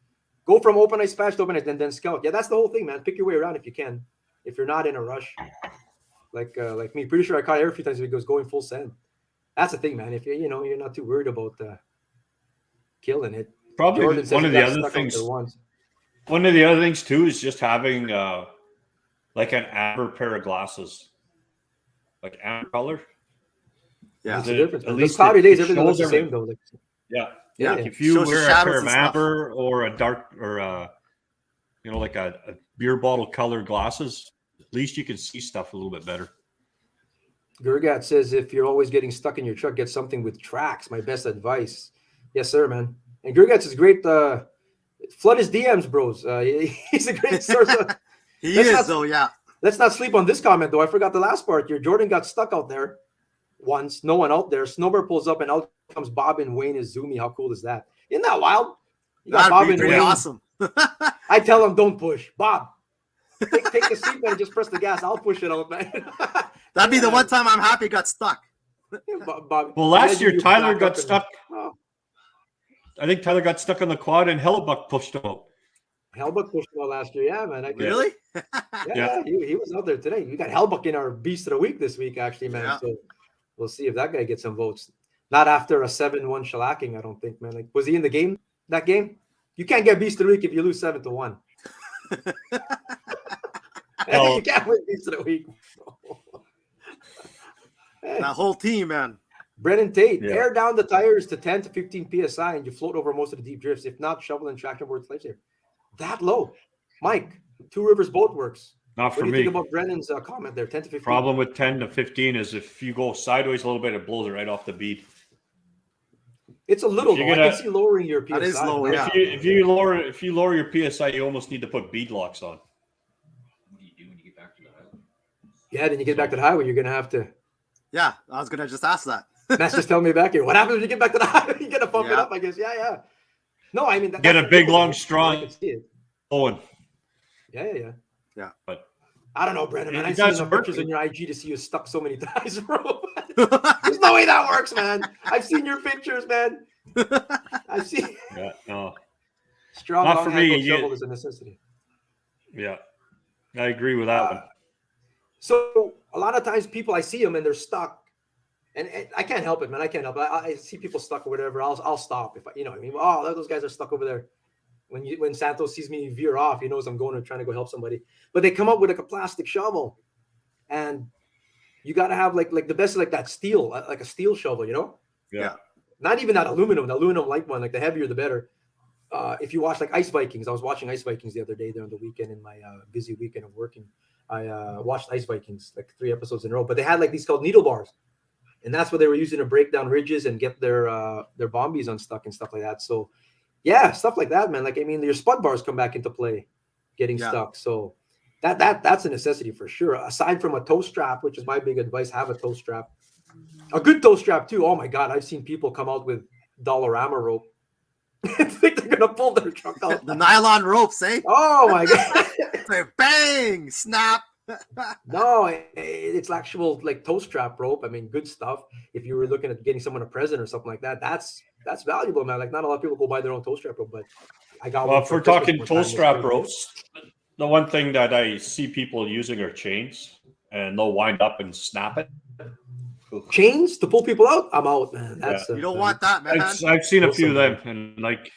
Go from open ice patch to open ice, then scout. Yeah, that's the whole thing, man. Pick your way around if you can. If you're not in a rush, like me, pretty sure I caught air a few times if it goes going full send. That's the thing, man. If you're not too worried about killing it. Probably one of the other things. One of the other things too is just having like an amber pair of glasses, like amber color. Yeah, there's a difference. At least cloudy days, everything looks the same though. Like, yeah. If you wear a pair of amber or a dark or like a beer bottle colored glasses, at least you can see stuff a little bit better. Gurgat says, if you're always getting stuck in your truck, get something with tracks. My best advice. Yes, sir, man. And Gurgat is great. Flood his DMs, bros. He's a great source. Let's not sleep on this comment, though. I forgot the last part. Your Jordan got stuck out there once. No one out there. Snowbird pulls up, and out comes Bob and Wayne is Zoomy. How cool is that? Isn't that wild? You got Bob and Wayne. Awesome. I tell him, don't push. Bob, take the seat, man, and just press the gas. I'll push it out, man. That'd be the one time I'm happy got stuck. Bob, well, last year Tyler got stuck. I think Tyler got stuck on the quad and Hellebuck pushed him out. Hellebuck pushed him out last year, yeah, man. Really? Yeah. He was out there today. We got Hellebuck in our Beast of the Week this week, actually, man. Yeah. So we'll see if that guy gets some votes. Not after a 7-1 shellacking, I don't think, man. Like, was he in the game? That game? You can't get Beast of the Week if you lose 7-1. You can't win Beast of the Week. That whole team, man. Brennan Tate, air down the tires to 10 to 15 psi, and you float over most of the deep drifts. If not, shovel and traction board slaves here. That low, Mike. Two Rivers boat works. Not for me. What do you think about Brennan's comment there? 10 to 15. Problem with 10 to 15 is if you go sideways a little bit, it blows it right off the bead. It's a little. I can see lowering your PSI. That is low. Yeah. If you lower your PSI, you almost need to put bead locks on. What do you do when you get back to the highway? Yeah, then you get back to the highway, you're gonna have to. Yeah, I was gonna just ask that. Matt's just telling me back here. What happens when you get back to the highway? You gotta pump it up, I guess. Yeah. No, I mean, get a big, long, strong Owen. Yeah. But I don't know, Brendan. Man, I've seen some pictures on your IG to see you stuck so many times, bro. There's no way that works, man. I've seen your pictures, man. I've seen. Yeah, no. Strong not for me. Shovel is a necessity. Yeah, I agree with that one. So a lot of times people, I see them and they're stuck, and I can't help it, man. I can't help it. I see people stuck or whatever. I'll stop if I, you know what I mean. Oh, those guys are stuck over there. When Santos sees me veer off, he knows I'm going and trying to go help somebody. But they come up with like a plastic shovel, and you got to have like the best, like that steel, like a steel shovel, you know? Yeah. Not even that aluminum, the aluminum light one, like the heavier the better. If you watch like Ice Vikings, I was watching Ice Vikings the other day during the weekend in my busy weekend of working. I watched Ice Vikings like 3 episodes in a row, but they had like these called needle bars, and that's what they were using to break down ridges and get their bombies unstuck and stuff like that. So yeah, stuff like that, man. Like, I mean, your spud bars come back into play, getting stuck. So that's a necessity for sure. Aside from a toe strap, which is my big advice, have a toe strap, a good toe strap too. Oh my God, I've seen people come out with Dollarama rope. I think they're gonna pull their truck out. The nylon ropes, eh? Oh my God! Bang! Snap! No, it's actual like toe strap rope. I mean, good stuff. If you were looking at getting someone a present or something like that, that's valuable, man. Like, not a lot of people go buy their own toe strap rope, but I got. Well, if we're talking toe strap ropes, the one thing that I see people using are chains, and they'll wind up and snap it. Chains to pull people out? I'm out, man. That's you don't want that, man. I've seen a few of them, and like,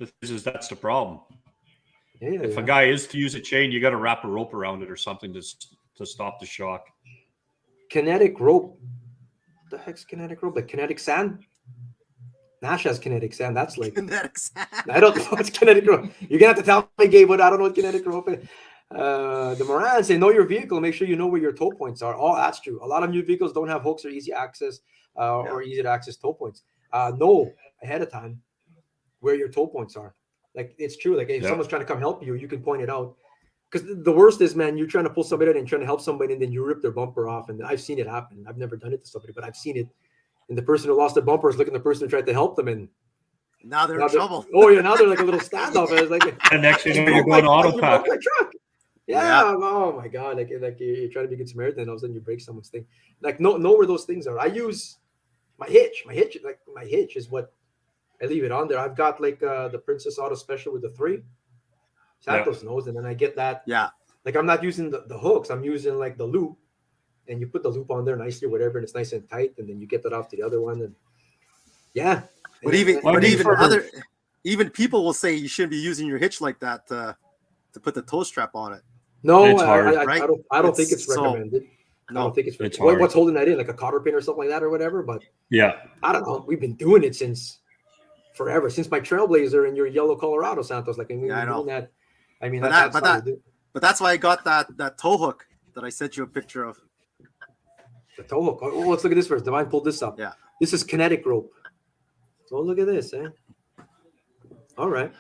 that's the problem. Yeah, if a guy is to use a chain, you got to wrap a rope around it or something to stop the shock. Kinetic rope. What the heck's kinetic rope? Like kinetic sand? Nash has kinetic sand. That's like kinetic sand. I don't know what's kinetic rope. You're gonna have to tell me, Gabe, but I don't know what kinetic rope is. The Morans say know your vehicle. Make sure you know where your toe points are. Oh, that's true. A lot of new vehicles don't have hooks or easy access or easy to access toe points. Know ahead of time where your toe points are. Like, it's true. Like, if someone's trying to come help you, you can point it out. Because the worst is, man, you're trying to pull somebody out and trying to help somebody, and then you rip their bumper off. And I've seen it happen. I've never done it to somebody, but I've seen it. And the person who lost their bumper is looking at the person who tried to help them, and now they're in trouble. Oh yeah, now they're like a little standoff. And it's like, and next thing you know, you're going auto pack. Yeah. Oh my God. Like you're trying to be good Samaritan, and all of a sudden you break someone's thing. Like, know where those things are. I use my hitch. My hitch is what I leave it on there. I've got like the Princess Auto Special with the 3. Santos knows, and then I get that. Yeah. Like, I'm not using the hooks. I'm using like the loop, and you put the loop on there nicely or whatever, and it's nice and tight, and then you get that off to the other one, and But even people will say you shouldn't be using your hitch like that to put the toe strap on it. No, it's hard, I don't think it's recommended. I don't think it's recommended. What's holding that in, like a cotter pin or something like that or whatever? But I don't know. We've been doing it since forever, since my Trailblazer and your yellow Colorado, Santos. Like, I mean, we've been doing that. I mean, but that's why I got that toe hook that I sent you a picture of. The toe hook. Oh, let's look at this first. Divine pulled this up. Yeah. This is kinetic rope. Oh, look at this, eh? All right.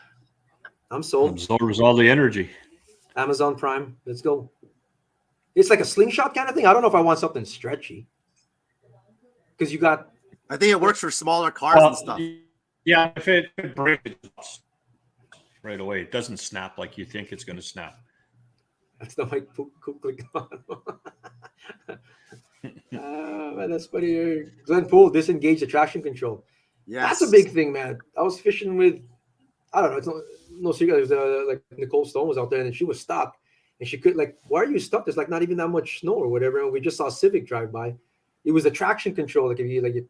I'm sold. Absorbs all the energy. Amazon Prime. Let's go. It's like a slingshot kind of thing. I don't know if I want something stretchy. Because you got... I think it works for smaller cars and stuff. Yeah, if it breaks right away, it doesn't snap like you think it's going to snap. That's not my click on. Man, that's funny. Glenn Poole, disengage the traction control. Yeah, that's a big thing, man. I was fishing with, I don't know, it's no secret. Like Nicole Stone was out there, and she was stuck, and she could, like, why are you stuck? There's like not even that much snow or whatever. And we just saw Civic drive by. It was a traction control. Like, if you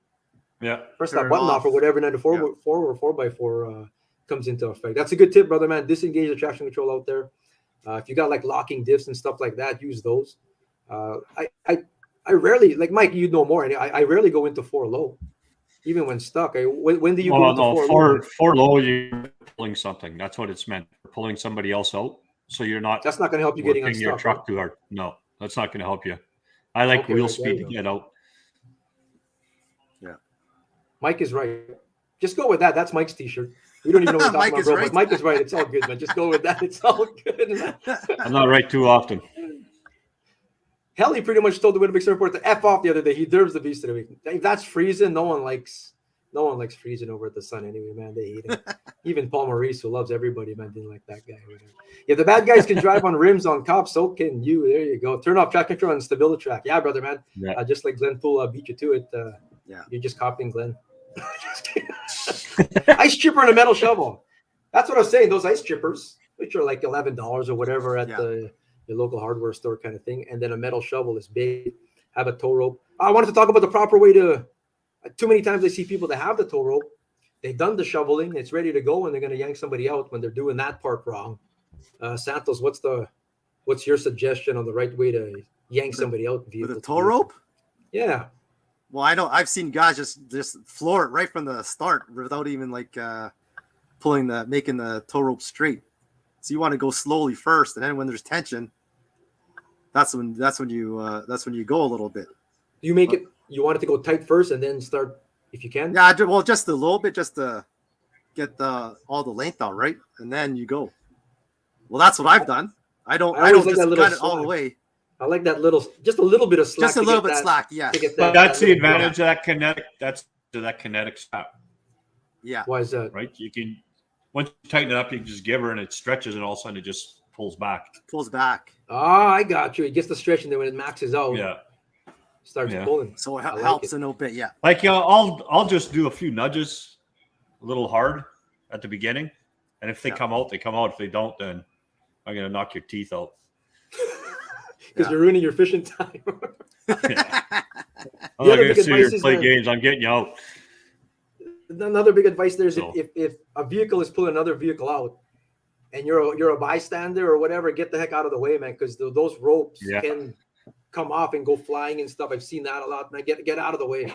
press that button off or whatever, and then the 4x4 comes into effect. That's a good tip, brother, man. Disengage the traction control out there. If you got like locking diffs and stuff like that, use those. I rarely, like Mike, you know more. I rarely go into 4 low, even when stuck. When do you go into 4 low? 4 low, you're pulling something. That's what it's meant. You're pulling somebody else out, so you're not. That's not going to help you getting unstuck. Your truck too hard. No, that's not going to help you. I like wheel speed to get out. Yeah, Mike is right. Just go with that. That's Mike's T-shirt. We don't even know what we're talking about, bro. But Mike is right. It's all good, man. Just go with that. It's all good, man. I'm not right too often. Hell, he pretty much told the Winnipeg Sun Report to F off the other day. He deserves the beast of the week. If that's freezing, no one likes freezing over at the Sun anyway, man. They hate him. Even Paul Maurice, who loves everybody, man, didn't like that guy. If the bad guys can drive on rims on cops, so can you. There you go. Turn off track control and stability track. Yeah, brother, man. Yeah. Just like Glenn Poole beat you to it. You're just copying Glenn. Ice chipper and a metal shovel. That's what I was saying. Those ice chippers, which are like $11 or whatever at the your local hardware store kind of thing. And then a metal shovel is big. Have a tow rope. I wanted to talk about the proper way to. Too many times I see people that have the tow rope. They've done the shoveling. It's ready to go, and they're going to yank somebody out when they're doing that part wrong. Santos, what's your suggestion on the right way to yank somebody out? With a tow rope? Yeah. Well, I know I've seen guys just floor it right from the start without even like making the tow rope straight. So you want to go slowly first, and then when there's tension, that's when you go a little bit. You make it. You want it to go tight first, and then start if you can. Yeah, well, just a little bit, just to get all the length out, right, and then you go. Well, that's what I've done. I don't just cut it all the way. I like that just a little bit of slack. Just a little bit slack, yeah. But that's the advantage of that kinetic. That's that kinetic strap. Yeah. Why is that? Right. You can once you tighten it up, you can just give her, and it stretches, and all of a sudden it just pulls back. Pulls back. Ah, I got you. It gets the stretch, and then when it maxes out, starts pulling. So it helps a little bit, yeah. Like I'll just do a few nudges, a little hard at the beginning, and if they come out, they come out. If they don't, then I'm gonna knock your teeth out. Because you're ruining your fishing time. I'm not gonna sit here and play games. I'm getting you out. Another big advice there is if a vehicle is pulling another vehicle out, and you're a bystander or whatever, get the heck out of the way, man. Because those ropes can come off and go flying and stuff. I've seen that a lot, man. Get out of the way.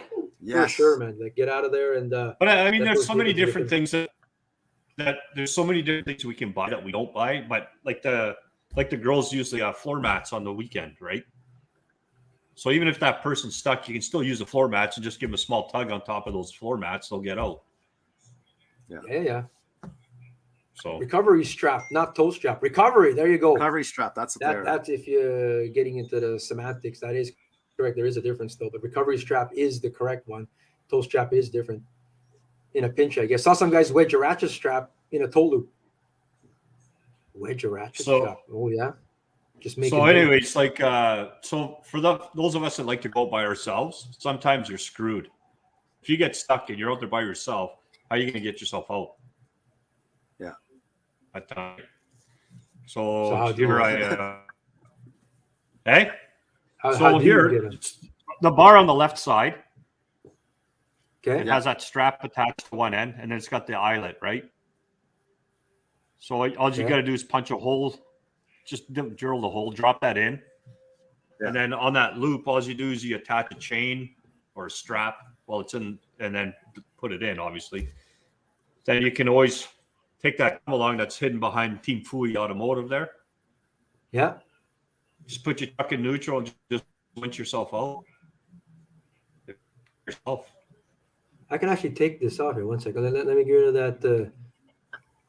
For sure, man. Like get out of there and. But I mean, there's so many different things that there's so many different things we can buy that we don't buy. But like the girls use the floor mats on the weekend, right? So even if that person's stuck, you can still use the floor mats and just give them a small tug on top of those floor mats. They'll get out. Yeah. So recovery strap, not toe strap. Recovery. There you go. Recovery strap. That's if you're getting into the semantics. That is correct. There is a difference though, but recovery strap is the correct one. Toe strap is different. In a pinch, I guess. Saw some guys wedge a ratchet strap in a toe loop. Wedge a ratchet strap. Oh yeah. Just make. So, anyways, like so for those of us that like to go by ourselves, sometimes you're screwed. If you get stuck and you're out there by yourself, how are you going to get yourself out? Yeah. At time. So how do you hey? How do here, you get the bar on the left side. Okay. It has that strap attached to one end, and then it's got the eyelet, right? So all you got to do is punch a hole, just drill the hole, drop that in, and then on that loop, all you do is you attach a chain or a strap while it's in, and then put it in, obviously. Then you can always take that come along that's hidden behind Team Fui Automotive there. Yeah. Just put your truck in neutral and just winch yourself out. I can actually take this off here. 1 second. Let me get rid of that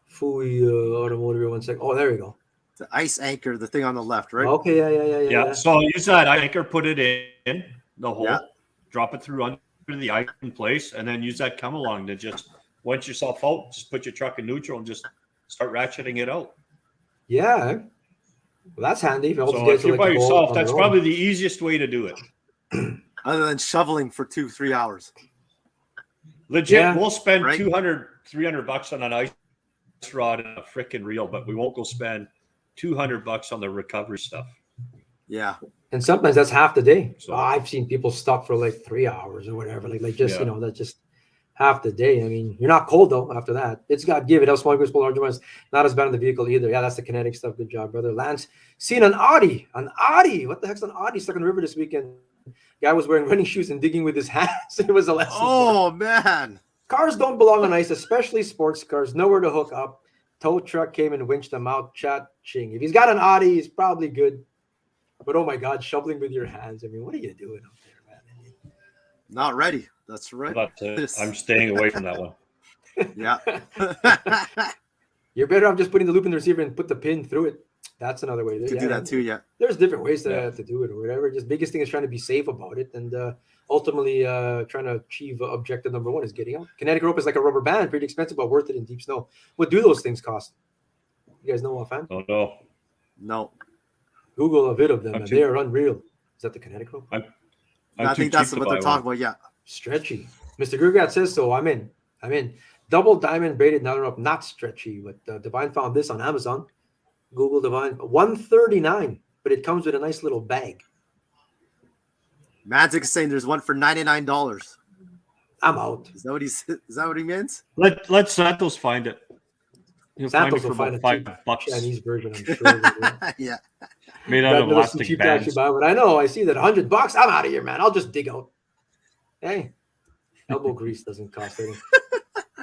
Fui Automotive here. 1 second. Oh, there we go. The ice anchor, the thing on the left, right? Okay, yeah. So use that anchor, put it in the hole, drop it through under the ice in place, and then use that come along to just winch yourself out. Just put your truck in neutral and just start ratcheting it out. Yeah. Well, that's handy. So if you're by yourself, that's probably the easiest way to do it. Other than shoveling for 2-3 hours. Legit, we'll spend $200-$300 on an ice rod and a freaking reel, but we won't go spend $200 on the recovery stuff. Yeah. And sometimes that's half the day. So I've seen people stuck for like 3 hours or whatever. Like just, that's just half the day. I mean, you're not cold though after that. It's got give it. How small groups pull larger ones. Not as bad in the vehicle either. Yeah, that's the kinetic stuff. Good job, brother. Lance, seen an Audi. What the heck's an Audi stuck in the river this weekend? Guy was wearing running shoes and digging with his hands. It was a lesson. Oh, man. Cars don't belong on ice, especially sports cars. Nowhere to hook up. Tow truck came and winched them out. Cha-ching. If he's got an Audi, he's probably good. But oh my God, shoveling with your hands. I mean, what are you doing up there, man? Not ready. That's right. I'm staying away from that one. Yeah. You're better off just putting the loop in the receiver and put the pin through it. That's another way to do that too. Yeah. There's different ways to do it or whatever. Just biggest thing is trying to be safe about it. And ultimately trying to achieve objective number one is getting out. Kinetic rope is like a rubber band, pretty expensive, but worth it in deep snow. What do those things cost? You guys know offhand? Oh, no. Google a bit of them, and they are unreal. Is that the kinetic rope? I think that's what they're talking about. Yeah. Stretchy. Mr. Gurgat says so. I'm in. Double diamond braided nylon rope, not stretchy. But Divine found this on Amazon. Google Divine, $139. but it comes with a nice little bag. Magic is saying there's one for $99. I'm out. Is that what he means? Let Santos find it. He'll Santos find will it for find about a $5. Chinese version, I'm sure. Yeah. Made out of Never seen elastic cheap taxi bands. buy, but I know I see that $100. I'm out of here, man. I'll just dig out. Hey, elbow grease doesn't cost anything.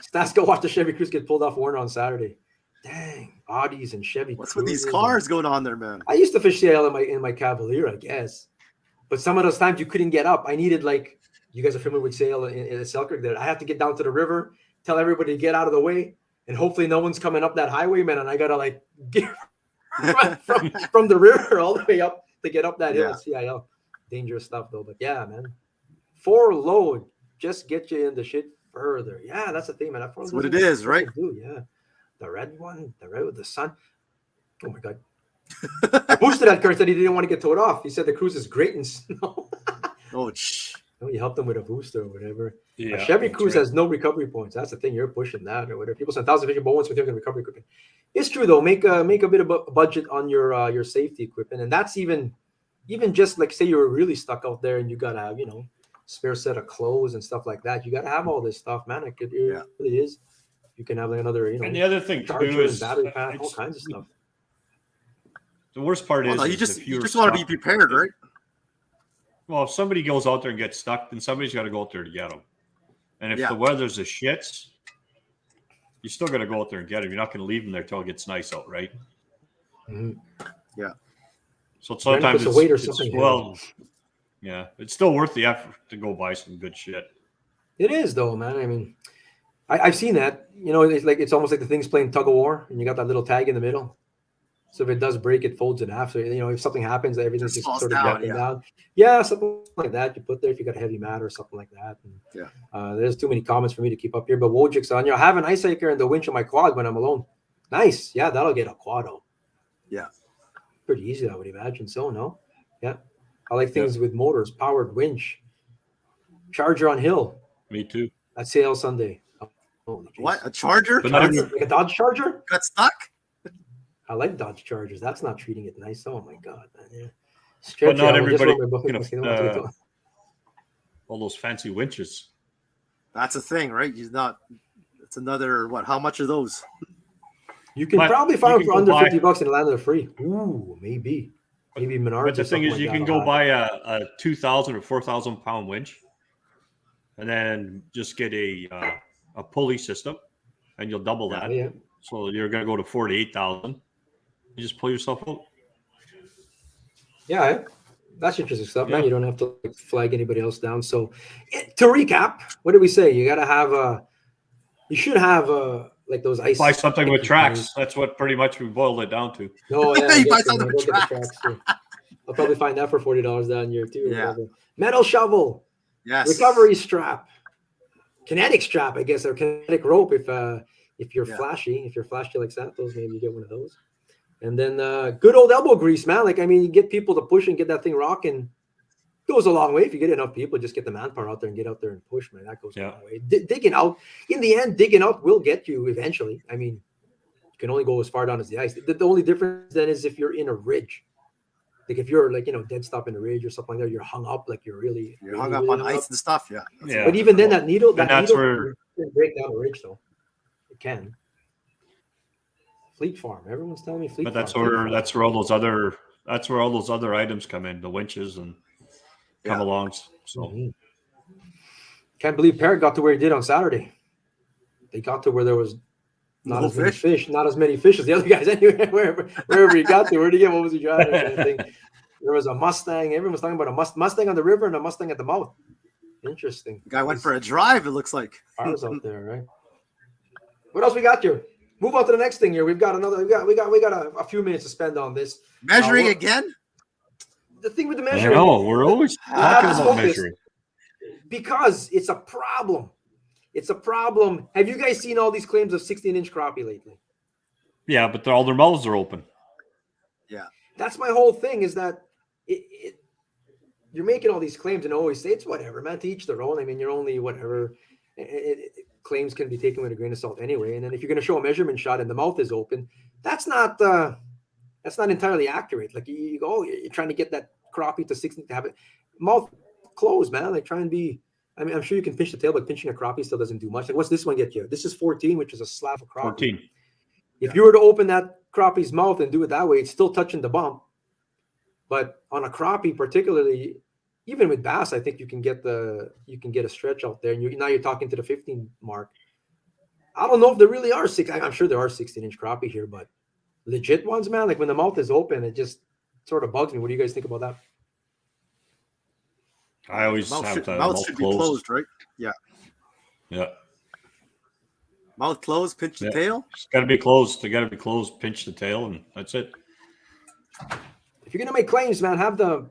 Stas go watch the Chevy Cruze get pulled off Warner on Saturday. Dang, Audis and Chevy. What's with these Cruzes cars going on there, man? I used to fish CIL in my Cavalier, I guess, but some of those times you couldn't get up. I needed, like, you guys are familiar with CIL in Selkirk. There, I have to get down to the river, tell everybody to get out of the way, and hopefully no one's coming up that highway, man. And I gotta like get from the river all the way up to get up that hill at CIL. Dangerous stuff though, but yeah, man. 4 load just get you in the shit further. Yeah, that's the thing, man. That's what it is, right? Yeah. The red one, the red with the sun. Oh my God. I boosted that Kurt, said he didn't want to get towed off. He said the Cruze is great in snow. Oh, shh. Oh, you helped him with a booster or whatever. Yeah, a Chevy that's Cruze right. has no recovery points. That's the thing. You're pushing that or whatever. People say 1,000 fishing boats with your recovery equipment. It's true though. Make a bit of a budget on your safety equipment, and that's even just like say you're really stuck out there and you gotta have spare set of clothes and stuff like that. You gotta have all this stuff, man. It really is. You can have like another And the other thing too charger and is battery pack, all kinds of stuff. the worst part is You if just you're want to be stuck- prepared, right? Well, if somebody goes out there and gets stuck, then somebody's got to go out there to get them. And if Yeah. the weather's a shits, you still got to go out there and get them. You're not going to leave them there till it gets nice out, right? Mhm. Yeah. So sometimes puts a weight or it's something well, yeah, it's still worth the effort to go buy some good shit. It is though, man. I mean, I've seen that. It's almost like the thing's playing tug of war, and you got that little tag in the middle. So if it does break, it folds in half. So if something happens, everything's just falls sort of down, dropping down. Yeah, something like that. You put there if you got a heavy mat or something like that. And, there's too many comments for me to keep up here. But Wojcik's on. I have an ice anchor and the winch on my quad when I'm alone. Nice. Yeah, that'll get a quado. Yeah. Pretty easy, I would imagine. So no. Yeah. I like things with motors, powered winch, charger on hill. Me too. That's sale Sunday. Oh, What? A Charger? But not every- like a Dodge Charger? Got stuck? I like Dodge Chargers. That's not treating it nice. Oh my God, man. Yeah. But not everybody Can can all those fancy winches. That's a thing, right? It's another, what? How much are those? You can But probably you find them can for go under buy- $50 and land they're free. Ooh, maybe Menards. But the or thing something is, like you that can will go have buy a 2,000 or 4,000 pound winch, and then just get a pulley system, and you'll double that. Yeah. So you're going to go to 48,000. You just pull yourself out. Yeah, that's interesting stuff, man. Yeah. You don't have to flag anybody else down. So, to recap, what did we say? You got to have you should have like those ice. Buy something with hiking tracks. things. That's what pretty much we boiled it down to. No, yeah, You I buy guess, something man, with go get the tracks. too. I'll probably find that for $40 down here too. or Yeah. whatever. Metal shovel, Yes. recovery strap, kinetic strap, I guess, or kinetic rope if you're Yeah. flashy. If you're flashy like Santos, maybe you get one of those. And then good old elbow grease, man. Like, I mean, you get people to push and get that thing rocking. Goes a long way. If you get enough people, just get the manpower out there and get out there and push, man. That goes a long way. Digging out, in the end, digging out will get you eventually. I mean, you can only go as far down as the ice. The only difference then is if you're in a ridge. Like if you're like, dead stop in a ridge or something like that, you're hung up, like you're hung up on ice and stuff. Yeah. Yeah. But even then, that needle that's where- can break down a ridge, though. It can. Fleet Farm. Everyone's telling me Fleet But Farm. that's where all those other items come in, the winches and come alongs. So Mhm. Can't believe Parrot got to where he did on Saturday. They got to where there was not No as many fish? fish, not as many fish as the other guys. Anyway, wherever he got to, where did he get? What was he driving? Kind of thing. There was a Mustang. Everyone was talking about a Mustang on the river and a Mustang at the mouth. Interesting. The guy went for a drive, it looks like. Cars out there, right? What else we got here? Move on to the next thing here. We got a few minutes to spend on this. Measuring what- again? The thing with the I measuring. know we're always talking let's about focus. measuring. Because it's a problem. It's a problem. Have you guys seen all these claims of 16-inch crappie lately? Yeah, but all their mouths are open. Yeah. That's my whole thing is that you're making all these claims and always say it's whatever, man, to each their own. I mean, you're only whatever. Claims can be taken with a grain of salt anyway. And then if you're going to show a measurement shot and the mouth is open, that's not that's not entirely accurate. Like you go, you're trying to get that crappie to 16 to have it mouth closed, man. Like try and be. I mean, I'm sure you can pinch the tail, but pinching a crappie still doesn't do much. Like, what's this one get you? This is 14, which is a slap of crappie. 14. If you were to open that crappie's mouth and do it that way, it's still touching the bump. But on a crappie, particularly, even with bass, I think you can get a stretch out there, and now you're talking to the 15 mark. I don't know if there really are I'm sure there are 16-inch crappie here, but legit ones, man. Like when the mouth is open, it just sort of bugs me. What do you guys think about that? I always Mouth have should, the mouth should be closed, right? Yeah. Yeah. Mouth closed, pinch the tail. It's got to be closed. They got to be closed, pinch the tail, and that's it. If you're gonna make claims, man, have the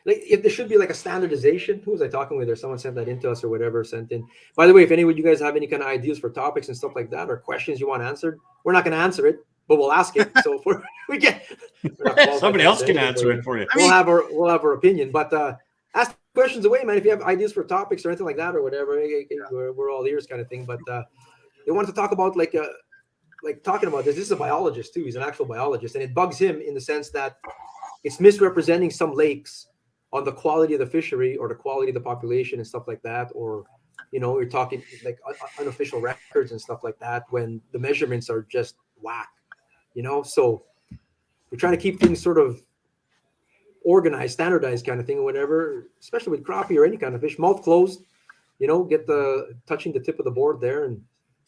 if there should be like a standardization. Who was I talking with? Or someone sent that into us or whatever sent in. By the way, if any of you guys have any kind of ideas for topics and stuff like that or questions you want answered, we're not gonna answer it, but we'll ask it. So if we get somebody else can answer it for you. We'll have our opinion, but ask questions away, man. If you have ideas for topics or anything like that or whatever, we're all ears, kind of thing. But they wanted to talk about like talking about this. This is a biologist too. He's an actual biologist, and it bugs him in the sense that it's misrepresenting some lakes on the quality of the fishery or the quality of the population and stuff like that. Or, you're talking like unofficial records and stuff like that when the measurements are just whack, So we're trying to keep things sort of organized, standardized kind of thing or whatever, especially with crappie or any kind of fish, mouth closed, get touching the tip of the board there. And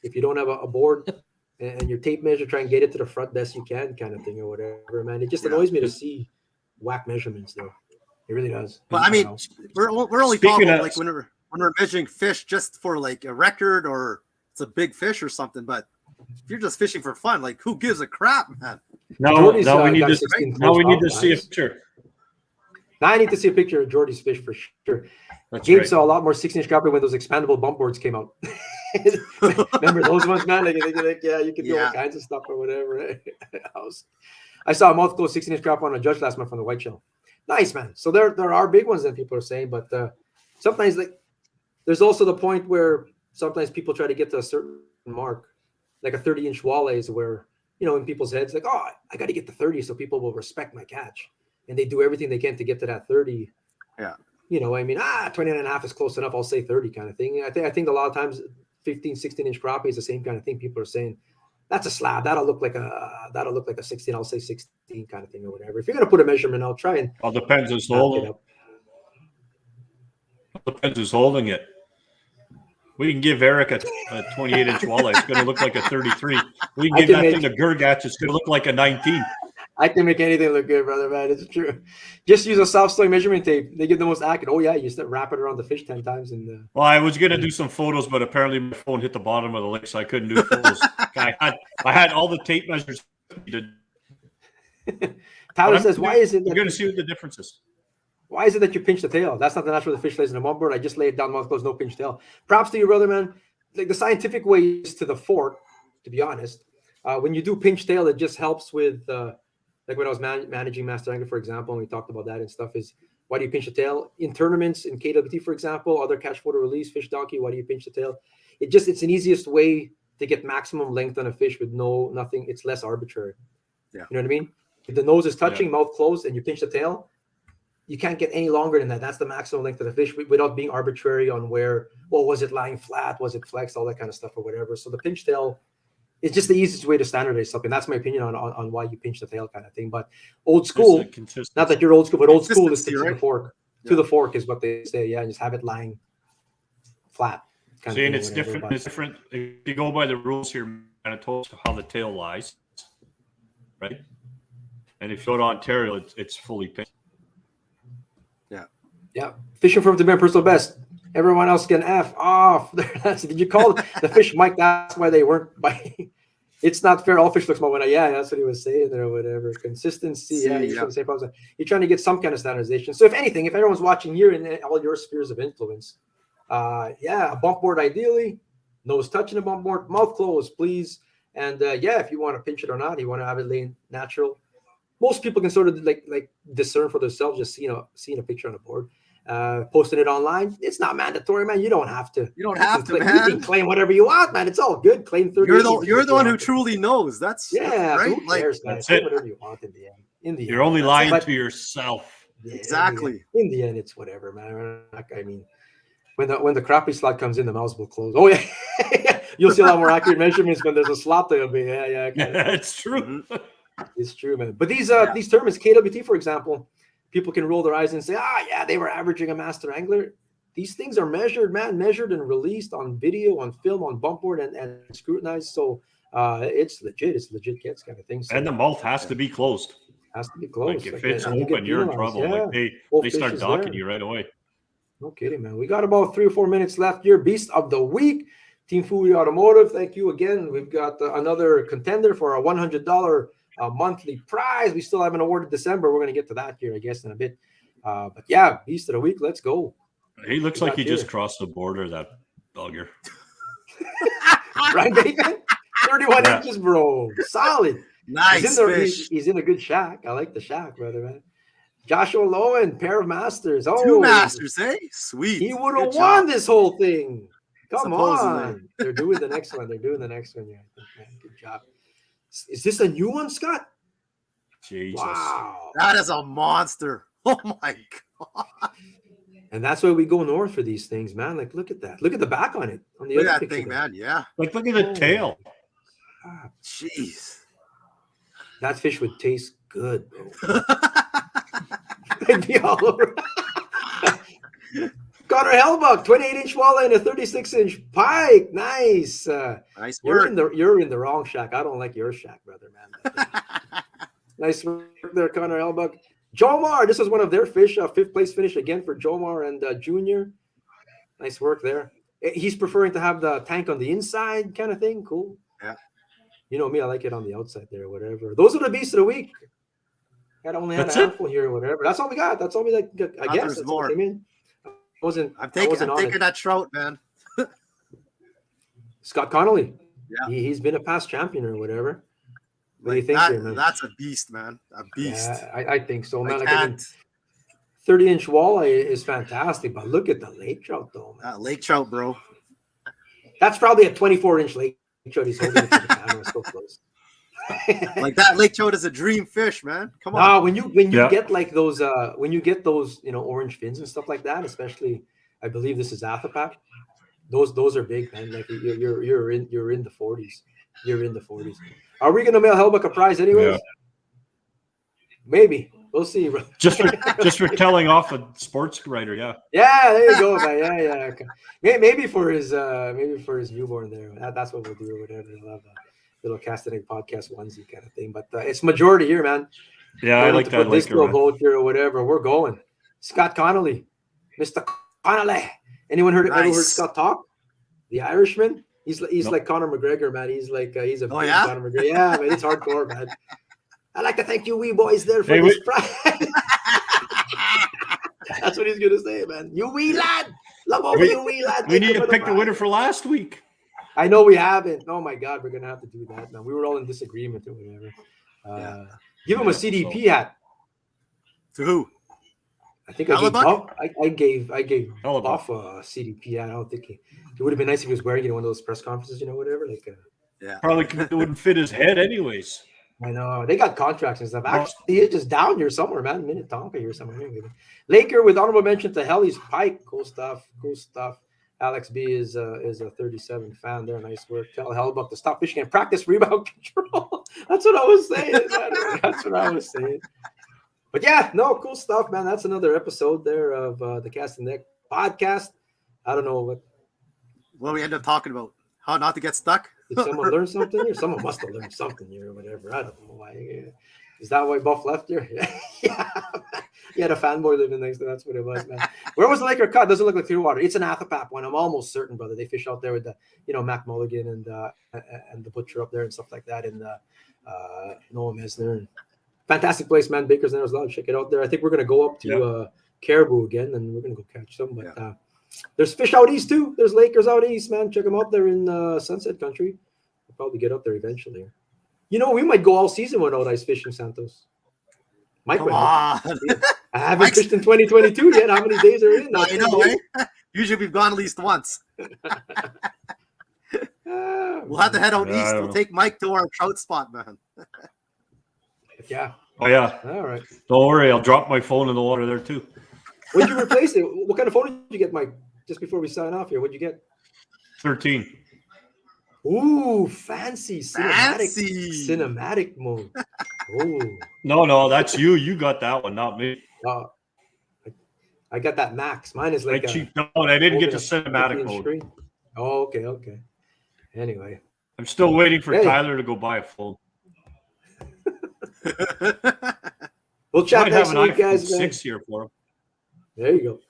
if you don't have a board and your tape measure, try and get it to the front best you can kind of thing or whatever, man. It just annoys me to see whack measurements though. It really does. But I mean, we're only talking like when we're measuring fish just for like a record or it's a big fish or something. But if you're just fishing for fun, like who gives a crap, man? No, we need to see a picture. Now I need to see a picture of Jordy's fish for sure. Gabe saw a lot more 16-inch crappie when those expandable bump boards came out. Remember those ones, man? Like, yeah, you can do all kinds of stuff or whatever. I saw a mouth closed 16-inch crappie on a judge last month from the white shell. Nice, man. So there are big ones that people are saying, but sometimes like there's also the point where sometimes people try to get to a certain mark, like a 30-inch walleye is where, in people's heads, like, oh, I got to get to 30 so people will respect my catch. And they do everything they can to get to that 30. Yeah. 29 and a half is close enough. I'll say 30 kind of thing. I think a lot of times 15, 16-inch crappie is the same kind of thing. People are saying that's a slab. That'll look like a 16. I'll say 16 kind of thing or whatever. If you're going to put a measurement, I'll try and. All depends who's holding it. Depends who's holding it. We can give Eric a 28-inch walleye. It's going to look like a 33. We can give that thing to Gergatch. It's going to look like a 19. I can make anything look good, brother, man. It's true. Just use a soft soy measurement tape. They give the most accurate. Oh, yeah, you just wrap it around the fish 10 times. Well, I was going to do some photos, but apparently my phone hit the bottom of the lake, so I couldn't do photos. I had all the tape measures. Tyler says, why is it that you're going to see what the difference is? Why is it that you pinch the tail? That's not the natural the fish lays in a mud board. I just lay it down, mouth closed, no pinch tail. Props to you, brother, man. Like the scientific way is to the fork, to be honest. When you do pinch tail, it just helps with like when I was managing Master Angler, for example, and we talked about that and stuff, is why do you pinch the tail? In tournaments, in KWT, for example, other catch, photo, release, fish donkey, why do you pinch the tail? It's an easiest way to get maximum length on a fish with nothing. It's less arbitrary. Yeah. You know what I mean? If the nose is touching, mouth closed, and you pinch the tail, you can't get any longer than that. That's the maximum length of the fish without being arbitrary on where, was it lying flat? Was it flexed? All that kind of stuff or whatever. So the pinch tail, it's just the easiest way to standardize something. That's my opinion on why you pinch the tail kind of thing. But old school, not that you're old school, but old school is to the fork. Yeah. To the fork is what they say. Yeah, and just have it lying flat. See, and it's different. It's different. If you go by the rules here, and it tells how the tail lies, right? And if you go to Ontario, it's fully pinched. Yeah. Fishing from the man personal best. Everyone else can F off. Did you call the fish Mike? That's why they weren't biting. It's not fair. All fish look small. Yeah, that's what he was saying there or whatever. Consistency. Yeah, you're trying to get some kind of standardization. So if anything, if everyone's watching here in all your spheres of influence, a bump board ideally, nose touching the bump board, mouth closed, please. And if you want to pinch it or not, you want to have it laying natural. Most people can sort of like discern for themselves, just seeing a picture on the board. posting it online. It's not mandatory, man. You don't have to. You don't have to, You man. can claim whatever you want, man. It's all good. Claim 30. You're the one who truly knows. That's right. Who cares, man? That's Claim it. whatever you want in the end. You're only lying But- to yourself. Yeah, Exactly. In the end, it's whatever, man. I mean, when the crappie slot comes in, the mouths will close. Oh yeah, you'll see a lot more accurate measurements when there's a slot there. But yeah. It's true. It's true, man. But these tournaments, KWT, for example, people can roll their eyes and say, they were averaging a master angler. These things are measured, man, measured and released on video, on film, on bump board, and scrutinized. So it's legit. It's legit gets kind of thing. So, And the mouth has to be closed. has to be closed. Like if it's and you open, get you're in penalized. trouble. Yeah. Like they Both start fishes docking there. you right away. No kidding, man. We got about 3 or 4 minutes left here. Beast of the week, Team Fui Automotive. Thank you again. We've got another contender for a $100 monthly prize. We still haven't awarded December. We're going to get to that here, I guess, in a bit. But yeah, Beast of the week. Let's go. He looks We like got he just here. crossed the border, that Auger. Right, Bacon? 31 Yeah. inches, bro. Solid. Nice fish. He's in a good shack. I like the shack, brother, man. Joshua Lowen, pair of masters. Oh, 2 masters, eh? Sweet. He would Good have job. won this whole thing. Come Supposedly. on. They're doing the next one. Yeah, I think, man. Good job. Is this a new one, Scott? Jesus. Wow. That is a monster. Oh my god. And that's why we go north for these things, man. Like, look at that. Look at the back on it. On the Look other at that picture thing, there. man. Yeah. Like, look at the Oh. tail. God, Jeez. that fish would taste good, bro. It'd be all over. Connor Hellbuck, 28-inch walleye and a 36-inch pike. Nice. Nice You're work. in the wrong shack. I don't like your shack, brother, man. Nice work there, Connor Hellbuck. Jomar, this is one of their fish. 5th place finish again for Jomar and Junior. Nice work there. He's preferring to have the tank on the inside kind of thing. Cool. Yeah. You know me, I like it on the outside there or whatever. Those are the beasts of the week. I only had That's a it? handful here or whatever. That's all we got. That's all we like. I guess there's that's more. what came in. I'm taking that trout, man. Scott Connolly. Yeah. He's been a past champion or whatever. What do you Like think that, here, man? that's a beast, man. A beast. Yeah, I think so, man. I Like, I mean, can't. 30-inch walleye is fantastic, but look at the lake trout, though, man. Lake trout, bro. That's probably a 24-inch lake trout. He's holding it to the camera so close. Like that lake trout is a dream fish, man. Come on. Nah, when you Yeah. get like those orange fins and stuff like that, especially I believe this is Athapap. Those are big, man. Like you're in the 40s. You're in the 40s. Are we gonna mail Hellbuck a prize anyways? Yeah. Maybe. We'll see. Bro. Just for telling off a sports writer, yeah. Yeah, there you go, man. Yeah. Okay. Maybe for his newborn there. That's what we'll do or whatever. We'll have a little casting podcast onesie kind of thing. But it's majority here, man. Yeah, I Don't like have to that put this Laker, little man. vote here or whatever. We're going. Scott Connolly, Mr. Connolly. Anyone ever heard Nice. Scott talk? The Irishman. He's Nope. like Conor McGregor, man. He's like he's a Oh, big yeah? Conor McGregor. Yeah, man. It's hardcore, man. I'd like to thank you, wee boys, there for Hey, this prize. That's what he's gonna say, man. You wee lad, love over you wee lad. We Thank you need to for the pick the prize. winner for last week. I know we haven't. Oh my God, we're gonna have to do that now. We were all in disagreement or whatever. Yeah. Give him a Yeah, CDP so- hat. To who? I think I gave Hellebuck? Buff. I gave Hellebuck. Buff a CDP hat. I don't think it would have been nice if he was wearing it in one of those press conferences, whatever. Like, Probably it wouldn't fit his head anyways. I know they got contracts and stuff. Actually, he's just down here somewhere, man. Minnetonka here somewhere. Laker with honorable mention to Helly's Pike. Cool stuff. Alex B is a 37 fan there. Nice work. Tell Hellebuck to stop fishing and practice rebound control. That's what I was saying. Man. That's what I was saying. But yeah, no, cool stuff, man. That's another episode there of the Cast and Deck podcast. I don't know What we end up talking about? How not to get stuck? did someone learn something here? Someone must have learned something here or whatever. I don't know why. Is that why Buff left here? Yeah. He had a fanboy living next to him. That's what it was, man. Where was the Laker cut? Doesn't look like Clearwater. It's an Athapap one. I'm almost certain, brother. They fish out there with the, Mac Mulligan and the Butcher up there and stuff like that, and Noah Mesner. And fantastic place, man. Baker's Narrows Lodge. Check it out there. I think we're gonna go up to Caribou again, and we're gonna go catch some. But there's fish out east too. There's Lakers out east, man. Check them out there in Sunset Country. We'll probably get up there eventually. We might go all season without ice fishing, Santos. Might Come win. on. I haven't fished in 2022 yet. How many days are in? I know, eh? Usually we've gone at least once. We'll have to head out Yeah, I east. don't We'll know. take Mike to our trout spot, man. Yeah. Oh yeah. All right. Don't worry, I'll drop my phone in the water there too. When'd you replace it? What kind of phone did you get, Mike? Just before we sign off here, what'd you get? 13. Ooh, fancy Fancy. cinematic mode. Ooh. No, that's you. You got that one, not me. I got that max. Mine is I like cheaped out. I didn't get to holding a cinematic 50-inch mode. screen. Oh, okay. Anyway, I'm still waiting for Hey. Tyler to go buy a phone. we'll I chat might have next an week, iPhone guys. 6 here for him. There you go.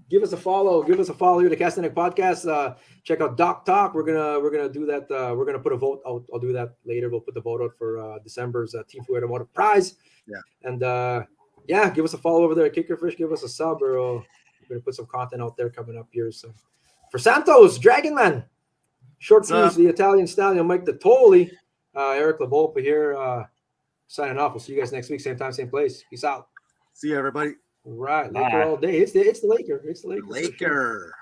Give us a follow. Give us a follow here to Kinetic Podcast. Check out Doc Talk. We're gonna do that. We're gonna put a vote. I'll do that later. We'll put the vote out for December's Team Food Automotive Prize. Yeah. And yeah, give us a follow over there at Kickerfish. Give us a sub, or we're gonna put some content out there coming up here. So for Santos, Dragonman, Short Fuse, the Italian Stallion, Mike the Tolly, Eric Lobopo here, signing off. We'll see you guys next week, same time, same place. Peace out. See you, everybody. All right, Bye. Laker all day. It's the Laker. It's the Laker. for sure. Laker.